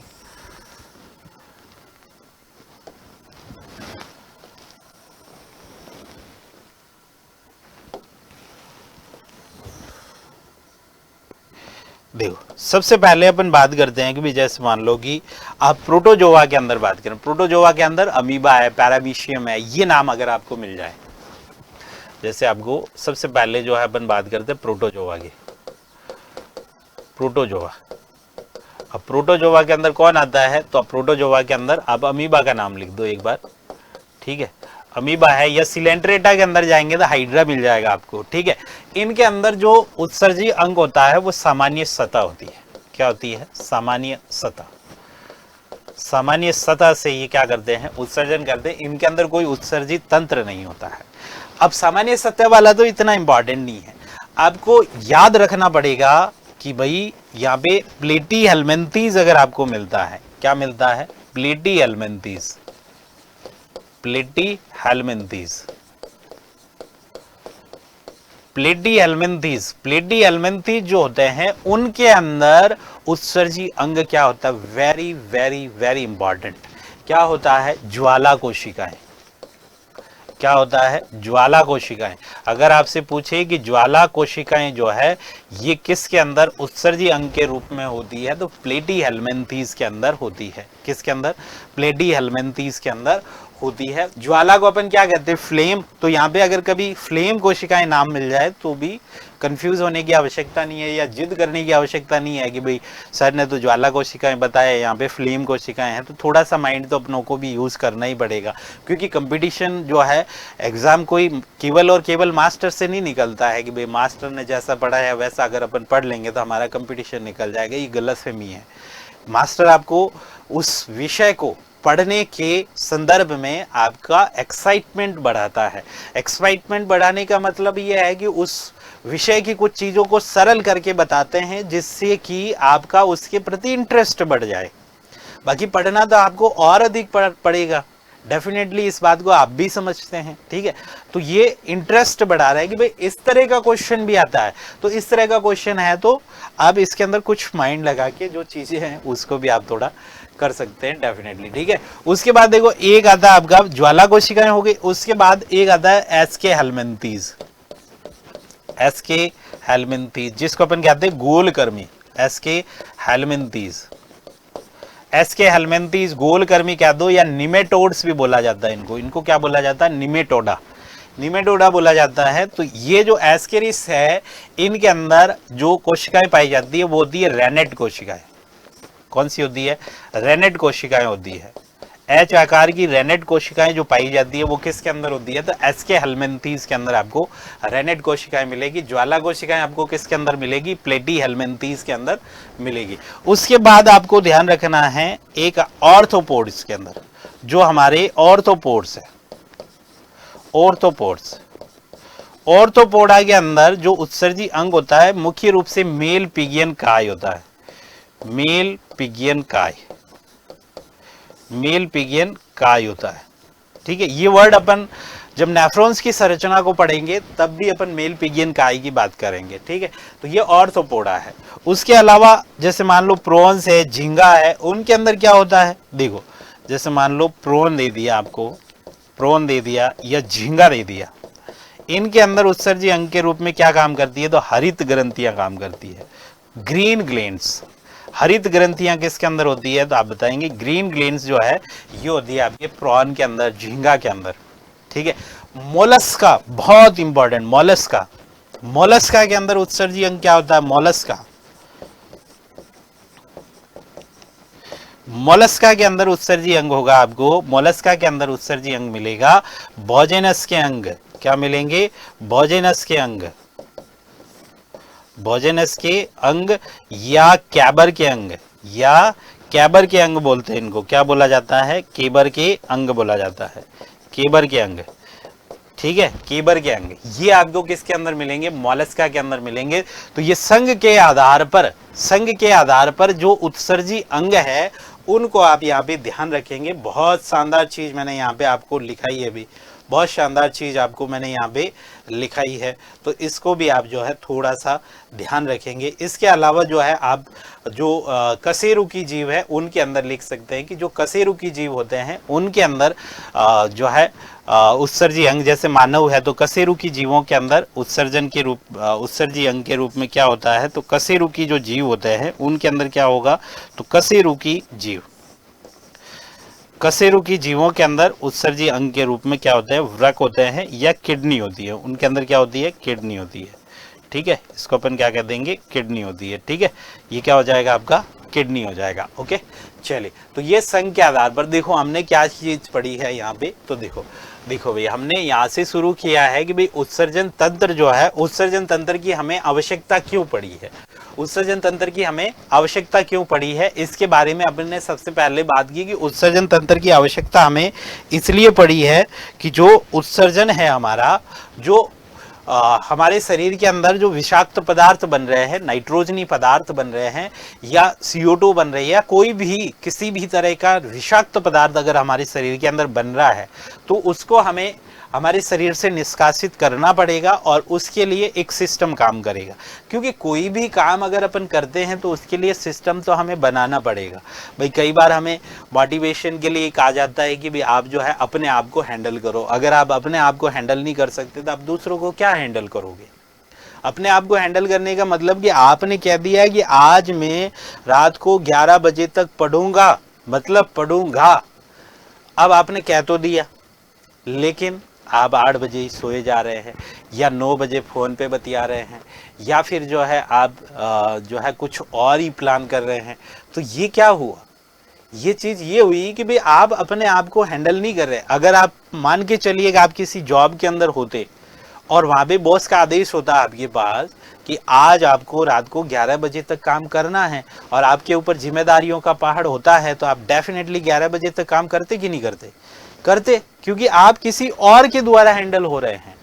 देखो सबसे पहले अपन बात करते हैं कि भी जैसे मान लो कि आप प्रोटोजोआ के अंदर बात करें, प्रोटोजोआ के अंदर अमीबा है, पैरामीशियम है, ये नाम अगर आपको मिल जाए, जैसे आपको सबसे पहले जो है अपन बात करते हैं प्रोटोजोआ की, प्रोटोजोआ। अब प्रोटोजोआ के अंदर कौन आता है, तो प्रोटोजोआ के अंदर आप अमीबा का नाम लिख दो एक बार, ठीक है, अमीबा है, या सिलेंट्रेटा के अंदर जाएंगे तो हाइड्रा मिल जाएगा आपको, ठीक है। इनके अंदर जो उत्सर्जी अंग होता है वो सामान्य सतह होती है, क्या होती है, सामान्य सतह। सामान्य सतह से ये क्या करते हैं, उत्सर्जन करते हैं, इनके अंदर कोई उत्सर्जी तंत्र नहीं होता है। अब सामान्य सतह वाला तो इतना इंपॉर्टेंट नहीं है, आपको याद रखना पड़ेगा कि भाई यहाँ पे प्लेटी हेलमिंथीज अगर आपको मिलता है, क्या मिलता है, प्लेटी हेलमिंथीज, प्लेटी हेलमिंथीज, प्लेटी हेलमिंथीज, प्लेटी हेलमिंथीज जो होते हैं उनके अंदर उत्सर्जी अंग क्या होता है, वेरी वेरी वेरी इंपॉर्टेंट, क्या होता है, ज्वाला कोशिकाएं। क्या होता है, ज्वाला कोशिकाएं। अगर आपसे पूछे कि ज्वाला कोशिकाएं जो है ये किसके अंदर उत्सर्जी अंग के रूप में होती है, तो प्लेटी हेलमिंथीज के अंदर होती है। किसके अंदर, प्लेटी हेलमिंथीज के अंदर होती है। ज्वाला को अपन क्या कहते हैं, फ्लेम। तो यहाँ पे अगर कभी फ्लेम कोशिकाएं नाम मिल जाए तो भी कंफ्यूज होने की आवश्यकता नहीं है, या जिद करने की आवश्यकता नहीं है कि भाई सर ने तो ज्वाला कोशिकाएं बताया, यहाँ पे फ्लेम कोशिकाएं हैं। तो थोड़ा सा माइंड तो अपनों को भी यूज करना ही पड़ेगा, क्योंकि कंपटीशन जो है, एग्जाम कोई केवल और केवल मास्टर से नहीं निकलता है कि भाई मास्टर ने जैसा पढ़ा है वैसा अगर अपन पढ़ लेंगे तो हमारा कंपटीशन निकल जाएगा। ये गलतफहमी है। मास्टर आपको उस विषय को पढ़ने के संदर्भ में आपका एक्साइटमेंट बढ़ाता है। एक्साइटमेंट बढ़ाने का मतलब ये है कि उस विषय की कुछ चीज़ों को सरल करके बताते हैं जिससे कि आपका उसके प्रति इंटरेस्ट बढ़ जाए। बाकी पढ़ना तो आपको और अधिक पड़ेगा, डेफिनेटली इस बात को आप भी समझते हैं, ठीक है। तो ये इंटरेस्ट बढ़ा रहा है कि भाई इस तरह का क्वेश्चन भी आता है, तो इस तरह का क्वेश्चन है तो आप इसके अंदर कुछ माइंड लगा के जो चीज़ें हैं उसको भी आप थोड़ा कर सकते हैं, डेफिनेटली, ठीक है। उसके बाद देखो एक आता है आपका ज्वाला कोशिकाएं हो गई, उसके बाद एक आता है एसके हेलमिंथीज, एसके हेलमिंथीज जिसको अपन कहते हैं गोलकर्मी, एसके हेलमिंथीज, एसके हेलमिंथीज गोलकर्मी कह दो, या निमेटोड्स भी बोला जाता है इनको। इनको क्या बोला जाता है, निमेटोडा, निमेटोडा बोला जाता है। तो ये जो एस्केरिस है इनके अंदर जो कोशिकाएं पाई जाती है वो होती है रेनेट कोशिकाएं। कौन सी होती है, रेनेट कोशिकाएं होती है। एच आकार की रेनेट कोशिकाएं जो पाई जाती है वो किसके अंदर होती है, तो एसके हेलमिंथीज के अंदर आपको रेनेट कोशिकाएं मिलेगी। ज्वाला कोशिकाएं आपको किसके अंदर मिलेगी, प्लेटी हेलमिंथीज के अंदर मिलेगी। उसके बाद आपको ध्यान रखना है एक ऑर्थोपोड्स के अंदर, जो हमारे ऑर्थोपोड्स है, ऑर्थोपोड्स, ऑर्थोपोडा के अंदर जो उत्सर्जी अंग होता है मुख्य रूप से मेल पिगियन काय होता है, मेल पिगियन काय, मेल पिगियन काय होता है, ठीक है। ये वर्ड अपन जब नेफ्रॉन्स की संरचना को पढ़ेंगे तब भी अपन मेल पिगियन काय की बात करेंगे, ठीक है। तो ये ऑर्थोपोडा है। उसके अलावा जैसे मान लो प्रॉन्स है, झींगा है, उनके अंदर क्या होता है, देखो जैसे मान लो प्रॉन दे दिया आपको, प्रॉन दे दिया या झींगा दे दिया, इनके अंदर उत्सर्जी अंग के रूप में क्या काम करती है, तो हरित ग्रंथियां काम करती है, ग्रीन ग्लैंड्स। हरित ग्रंथियां किसके अंदर होती है, तो आप बताएंगे ग्रीन ग्लैंड्स जो है ये होती है आपके प्रॉन के अंदर, झींगा के अंदर, ठीक है। मोलस्का बहुत इंपॉर्टेंट, मोलस्का, मोलस्का के अंदर उत्सर्जी अंग क्या होता है, मोलस्का, मोलस्का के अंदर उत्सर्जी अंग होगा आपको, मोलस्का के अंदर उत्सर्जी अंग मिलेगा बॉजेनस के अंग, क्या मिलेंगे, बॉजेनस के अंग, बॉजेनस के अंग या कैबर के अंग, या कैबर के अंग बोलते हैं इनको, क्या बोला जाता है, केबर के अंग बोला जाता है, केबर के अंग, ठीक है, केबर के अंग, ये आपको किसके अंदर मिलेंगे, मोलस्का के अंदर मिलेंगे। तो ये संघ के आधार पर, संघ के आधार पर जो उत्सर्जी अंग है उनको आप यहाँ पे ध्यान रखेंगे। बहुत शानदार चीज मैंने यहाँ पे आपको लिखाई है, भी बहुत शानदार चीज आपको मैंने यहाँ पे लिखाई है, तो इसको भी आप जो है थोड़ा सा ध्यान रखेंगे। इसके अलावा जो है आप जो कशेरुकी जीव है उनके अंदर लिख सकते हैं कि जो कशेरुकी जीव होते हैं उनके अंदर जो है उत्सर्जी अंग, जैसे मानव है तो कशेरुकी जीवों के अंदर उत्सर्जन के रूप, उत्सर्जी अंग के रूप में क्या होता है, तो कशेरुकी जो जीव होते हैं उनके अंदर क्या होगा, तो कशेरुकी जीव, कशेरुकी जीवों के अंदर उत्सर्जी अंग के रूप में क्या होते हैं, वृक होते हैं या किडनी होती है, उनके अंदर क्या होती है, किडनी होती है, ठीक है। इसको अपन क्या कह देंगे, किडनी होती है, ठीक है। ये क्या हो जाएगा आपका, किडनी हो जाएगा, ओके। चलिए, तो ये संघ के आधार पर देखो हमने क्या चीज पढ़ी है यहाँ पे, तो देखो देखो भाई हमने यहाँ से शुरू किया है कि भाई उत्सर्जन तंत्र जो है, उत्सर्जन तंत्र की हमें आवश्यकता क्यों पड़ी है, उत्सर्जन तंत्र की हमें आवश्यकता क्यों पड़ी है, इसके बारे में अपन ने सबसे पहले बात की कि उत्सर्जन तंत्र की आवश्यकता हमें इसलिए पड़ी है कि जो उत्सर्जन है हमारा, जो हमारे शरीर के अंदर जो विषाक्त पदार्थ बन रहे हैं, नाइट्रोजनी पदार्थ बन रहे हैं या CO2 बन रही है, या कोई भी किसी भी तरह का विषाक्त पदार्थ अगर हमारे शरीर के अंदर बन रहा है तो उसको हमें हमारे शरीर से निष्कासित करना पड़ेगा, और उसके लिए एक सिस्टम काम करेगा। क्योंकि कोई भी काम अगर अपन करते हैं तो उसके लिए सिस्टम तो हमें बनाना पड़ेगा। भाई कई बार हमें मोटिवेशन के लिए कहा जाता है कि भाई आप जो है अपने आप को हैंडल करो। अगर आप अपने आप को हैंडल नहीं कर सकते तो आप दूसरों को क्या हैंडल करोगे। अपने आप को हैंडल करने का मतलब कि आपने कह दिया है कि आज मैं रात को 11 बजे तक पढ़ूंगा, मतलब पढ़ूंगा। अब आपने कह तो दिया, लेकिन आप 8 बजे ही सोए जा रहे हैं, या 9 बजे फ़ोन पे बतिया रहे हैं, या फिर जो है आप जो है कुछ और ही प्लान कर रहे हैं। तो ये क्या हुआ, ये चीज़ ये हुई कि भाई आप अपने आप को हैंडल नहीं कर रहे। अगर आप मान के चलिए कि आप किसी जॉब के अंदर होते और वहाँ पे बॉस का आदेश होता है आपके पास कि आज आपको रात को 11 बजे तक काम करना है, और आपके ऊपर जिम्मेदारियों का पहाड़ होता है, तो आप डेफिनेटली 11 बजे तक काम करते कि नहीं करते, करते। क्योंकि आप किसी और के द्वारा हैंडल हो रहे हैं,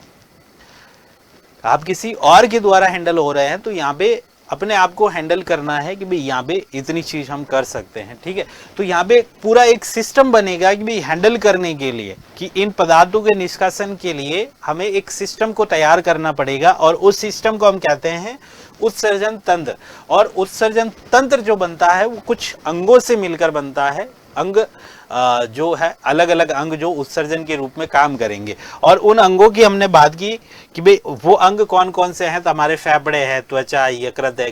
आप किसी और के द्वारा हैंडल हो रहे हैं। तो यहाँ पे अपने आप को हैंडल करना है कि भाई यहाँ पे इतनी चीज हम कर सकते हैं, ठीक है। तो यहाँ पे पूरा एक सिस्टम बनेगा कि भाई हैंडल करने के लिए, कि इन पदार्थों के निष्कासन के लिए हमें एक सिस्टम को तैयार करना पड़ेगा, और उस सिस्टम को हम कहते हैं उत्सर्जन तंत्र। और उत्सर्जन तंत्र जो बनता है वो कुछ अंगों से मिलकर बनता है। अंग जो है अलग अलग अंग जो उत्सर्जन के रूप में काम करेंगे, और उन अंगों की हमने बात की कि भाई वो अंग कौन कौन से हैं। तो हमारे फेफड़े है, त्वचा, यकृत है,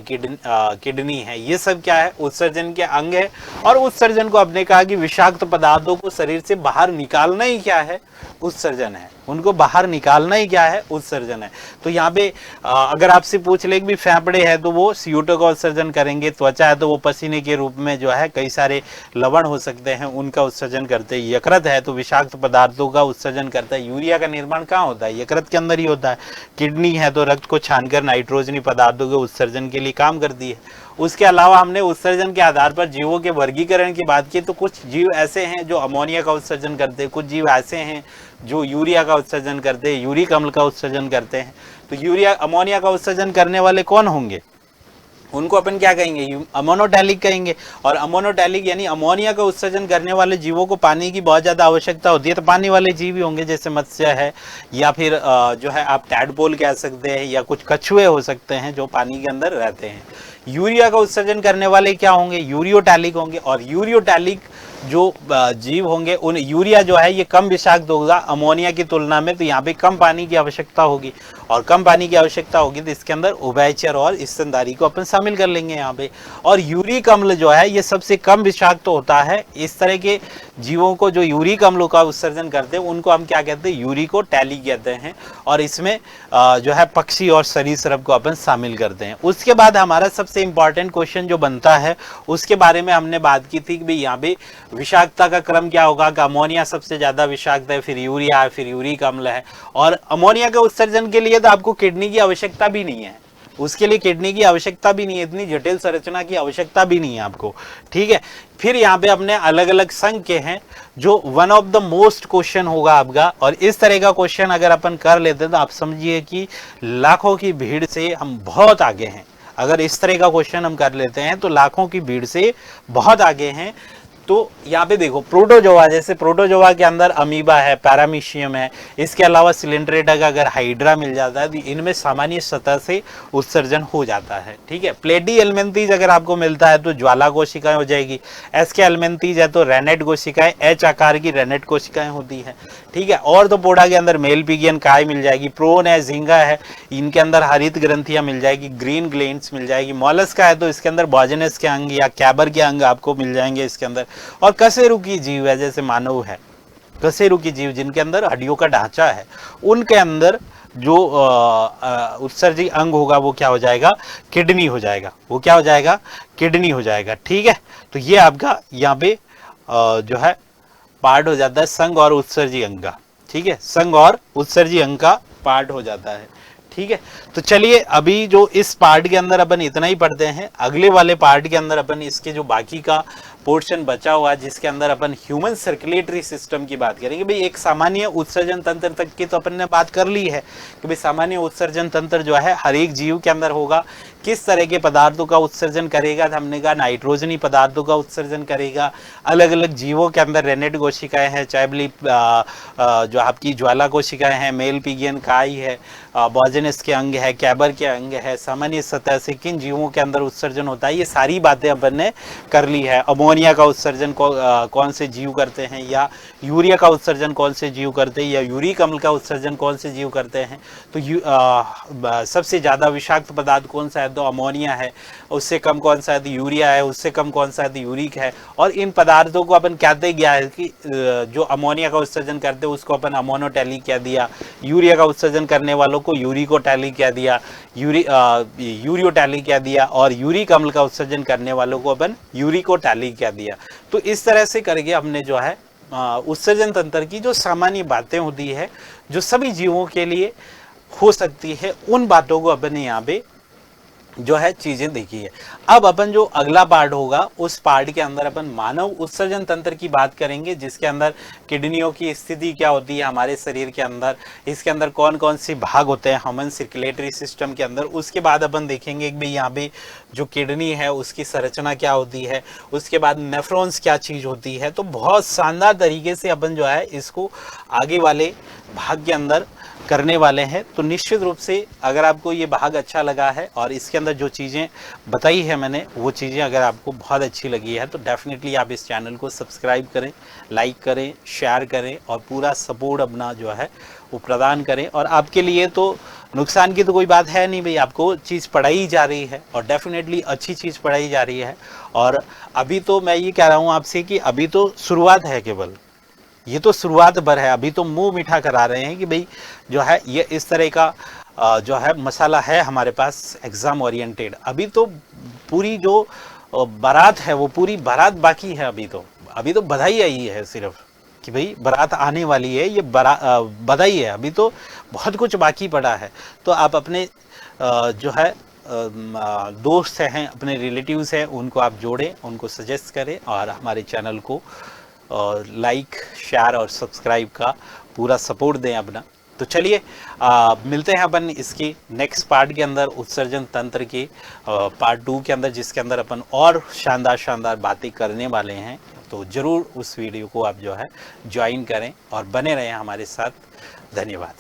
किडनी है, ये सब क्या है, उत्सर्जन के अंग है। और उत्सर्जन को हमने कहा कि विषाक्त पदार्थों को शरीर से बाहर निकालना ही क्या है, उत्सर्जन है। उनको बाहर निकालना ही क्या है, उत्सर्जन है। तो यहाँ पे अगर आपसे पूछ ले कि भी फेफड़े है तो वो CO2 का उत्सर्जन करेंगे, त्वचा है तो वो पसीने के रूप में जो है कई सारे लवण हो सकते हैं उनका उत्सर्जन करते हैं, यकृत है तो विषाक्त पदार्थों का उत्सर्जन करता है। यूरिया का निर्माण कहाँ होता है, यकृत के अंदर ही होता है। किडनी है तो रक्त को छानकर नाइट्रोजनी पदार्थों के उत्सर्जन के लिए काम करती है। उसके अलावा हमने उत्सर्जन के आधार पर जीवों के वर्गीकरण की बात की, तो कुछ जीव ऐसे हैं जो अमोनिया का उत्सर्जन करते हैं, कुछ जीव ऐसे हैं जो यूरिया का उत्सर्जन करते हैं, यूरिक अम्ल का उत्सर्जन करते हैं। तो यूरिया अमोनिया का उत्सर्जन करने वाले कौन होंगे, उनको अपन क्या कहेंगे, अमोनोटैलिक कहेंगे। और अमोनोटैलिक यानी अमोनिया का उत्सर्जन करने वाले जीवों को पानी की बहुत ज़्यादा आवश्यकता होती है। तो पानी वाले जीव ही होंगे, जैसे मत्स्य है, या फिर जो है आप टैडपोल कह सकते हैं, या कुछ कछुए हो सकते हैं जो पानी के अंदर रहते हैं। यूरिया का उत्सर्जन करने वाले क्या होंगे, यूरियोटैलिक होंगे। और यूरियोटैलिक जो जीव होंगे उन यूरिया जो है ये कम विषाक्त होगा अमोनिया की तुलना में। तो यहाँ पे कम पानी की आवश्यकता होगी, और कम पानी की आवश्यकता होगी तो इसके अंदर उभयचर और स्तनधारी को अपन शामिल कर लेंगे यहाँ पे। और यूरिक अम्ल जो है ये सबसे कम विषाक्त होता है। इस तरह के जीवों को जो यूरिक अम्लों का उत्सर्जन करते हैं उनको हम क्या कहते हैं, यूरिकोटैलिक कहते हैं। और इसमें जो है पक्षी और सरीसृप को अपन शामिल करते हैं। उसके बाद हमारा सबसे इंपॉर्टेंट क्वेश्चन जो बनता है उसके बारे में हमने बात की थी कि भाई यहाँ पे विषाक्तता का क्रम क्या होगा, कि अमोनिया सबसे ज्यादा विषाक्त है, फिर यूरिया है, फिर यूरिक अम्ल है। और अमोनिया के उत्सर्जन के लिए तो आपको किडनी की आवश्यकता भी नहीं है, उसके लिए किडनी की आवश्यकता भी नहीं है, इतनी जटिल संरचना की आवश्यकता भी नहीं है आपको, ठीक है। फिर यहाँ पे अपने अलग अलग संघ के हैं जो one of the most question होगा आपका। और इस तरह का क्वेश्चन अगर अपन कर लेते हैं तो आप समझिए कि लाखों की भीड़ से हम बहुत आगे हैं। अगर इस तरह का क्वेश्चन हम कर लेते हैं तो लाखों की भीड़ से बहुत आगे हैं। तो यहाँ पे देखो प्रोटोजोआ, जैसे प्रोटोजोआ के अंदर अमीबा है, पैरामीशियम है, इसके अलावा सिलेंड्रेटा का अगर हाइड्रा मिल जाता है तो इनमें सामान्य सतह से उत्सर्जन हो जाता है, ठीक है। प्लेडी एल्मेंथीज अगर आपको मिलता है तो ज्वाला कोशिकाएं हो जाएगी। एसके एल्मेंथीज है तो रेनेट कोशिकाएं, एच आकार की रेनेट कोशिकाएं होती है, ठीक है। और तो पोडा के अंदर मेल पिगियन काय मिल जाएगी, प्रोन है, झींगा है, इनके अंदर हरित ग्रंथियां मिल जाएगी, ग्रीन ग्लैंड्स मिल जाएगी। मॉलस्का है तो इसके अंदर बॉजनस के अंग या कैबर के अंग आपको मिल जाएंगे इसके अंदर। और कशेरुकी जीव है जैसे मानव है, कशेरुकी जीव जिनके अंदर हड्डियों का ढांचा है, उनके अंदर जो उत्सर्जी अंग होगा वो क्या हो जाएगा, किडनी हो जाएगा। वो क्या हो जाएगा, किडनी हो जाएगा, ठीक है। तो ये आपका यहाँ पे जो है पार्ट हो जाता है संघ और उत्सर्जी अंग का, ठीक है। संघ और उत्सर्जी अंग का पार्ट हो जाता है, ठीक है। तो चलिए अभी जो इस पार्ट के अंदर अपन इतना ही पढ़ते हैं। अगले वाले पार्ट के अंदर अपन इसके जो बाकी का पोर्शन बचा हुआ है जिसके अंदर अपन ह्यूमन सर्कुलेटरी सिस्टम की बात करेंगे। भाई एक सामान्य उत्सर्जन तंत्र तक की तो अपन ने बात कर ली है कि भाई सामान्य उत्सर्जन तंत्र जो है हर एक जीव के अंदर होगा। किस तरह के पदार्थों का उत्सर्जन करेगा, तो हमने कहा नाइट्रोजनी पदार्थों का उत्सर्जन करेगा। अलग अलग जीवों के अंदर रेनेट कोशिकाएं हैं, चाइबली जो आपकी ज्वाला कोशिकाएं हैं, मेल पिगियन काय है, बॉजनस के अंग है, कैबर के अंग है, सामान्य सतह से किन जीवों के अंदर उत्सर्जन होता है, ये सारी बातें अपन ने कर ली है। अमोनिया का उत्सर्जन कौन से जीव करते हैं, या यूरिया का उत्सर्जन कौन से जीव करते हैं, या यूरिक अम्ल का उत्सर्जन कौन से जीव करते हैं। तो सबसे ज़्यादा विषाक्त पदार्थ कौन सा है, तो अमोनिया है। उससे कम कौन सा है, तो यूरिया है। उससे कम कौन सा है, तो यूरिक है। और इन पदार्थों को अपन कहते गया है कि जो अमोनिया का उत्सर्जन करते हैं उसको अपन अमोनोटैलिक कह दिया, यूरिया का उत्सर्जन करने वालों को यूरिकोटैलिक कह दिया, यूरियोटैलिक कह दिया, और यूरिक अम्ल का उत्सर्जन करने वालों को अपन यूरिकोटैलिक कह दिया। तो इस तरह से करके हमने जो है उत्सर्जन तंत्र की जो सामान्य बातें होती है जो सभी जीवों के लिए हो सकती है, उन बातों को अपन ने यहाँ पे जो है चीजें देखी है। अब अपन जो अगला पार्ट होगा उस पार्ट के अंदर अपन मानव उत्सर्जन तंत्र की बात करेंगे, जिसके अंदर किडनियों की स्थिति क्या होती है हमारे शरीर के अंदर, इसके अंदर कौन कौन से भाग होते हैं ह्यूमन सर्कुलेटरी सिस्टम के अंदर। उसके बाद अपन देखेंगे कि भाई यहाँ पे जो किडनी है उसकी संरचना क्या होती है, उसके बाद नेफ्रॉन्स क्या चीज होती है। तो बहुत शानदार तरीके से अपन जो है इसको आगे वाले भाग के अंदर करने वाले हैं। तो निश्चित रूप से अगर आपको ये भाग अच्छा लगा है और इसके अंदर जो चीज़ें बताई है मैंने वो चीज़ें अगर आपको बहुत अच्छी लगी है तो डेफिनेटली आप इस चैनल को सब्सक्राइब करें, लाइक करें, शेयर करें और पूरा सपोर्ट अपना जो है वो प्रदान करें। और आपके लिए तो नुकसान की तो कोई बात है नहीं भाई, आपको चीज़ पढ़ाई जा रही है और डेफिनेटली अच्छी चीज़ पढ़ाई जा रही है। और अभी तो मैं ये कह रहा हूँ आपसे कि अभी तो शुरुआत है, केवल ये तो शुरुआत भर है। अभी तो मुंह मीठा करा रहे हैं कि भाई जो है ये इस तरह का जो है मसाला है हमारे पास एग्जाम ओरिएंटेड। अभी तो पूरी जो बारात है वो पूरी बारात बाकी है। अभी तो बधाई आई है सिर्फ कि भाई बारात आने वाली है, ये बधाई है। अभी तो बहुत कुछ बाकी पड़ा है। तो आप अपने जो है दोस्त हैं, अपने रिलेटिव्स हैं, उनको आप जोड़ें, उनको सजेस्ट करें और हमारे चैनल को लाइक, शेयर और सब्सक्राइब का पूरा सपोर्ट दें अपना। तो चलिए मिलते हैं अपन इसके नेक्स्ट पार्ट के अंदर, उत्सर्जन तंत्र के पार्ट 2 के अंदर, जिसके अंदर अपन और शानदार बातें करने वाले हैं। तो ज़रूर उस वीडियो को आप जो है ज्वाइन करें और बने रहें हमारे साथ। धन्यवाद।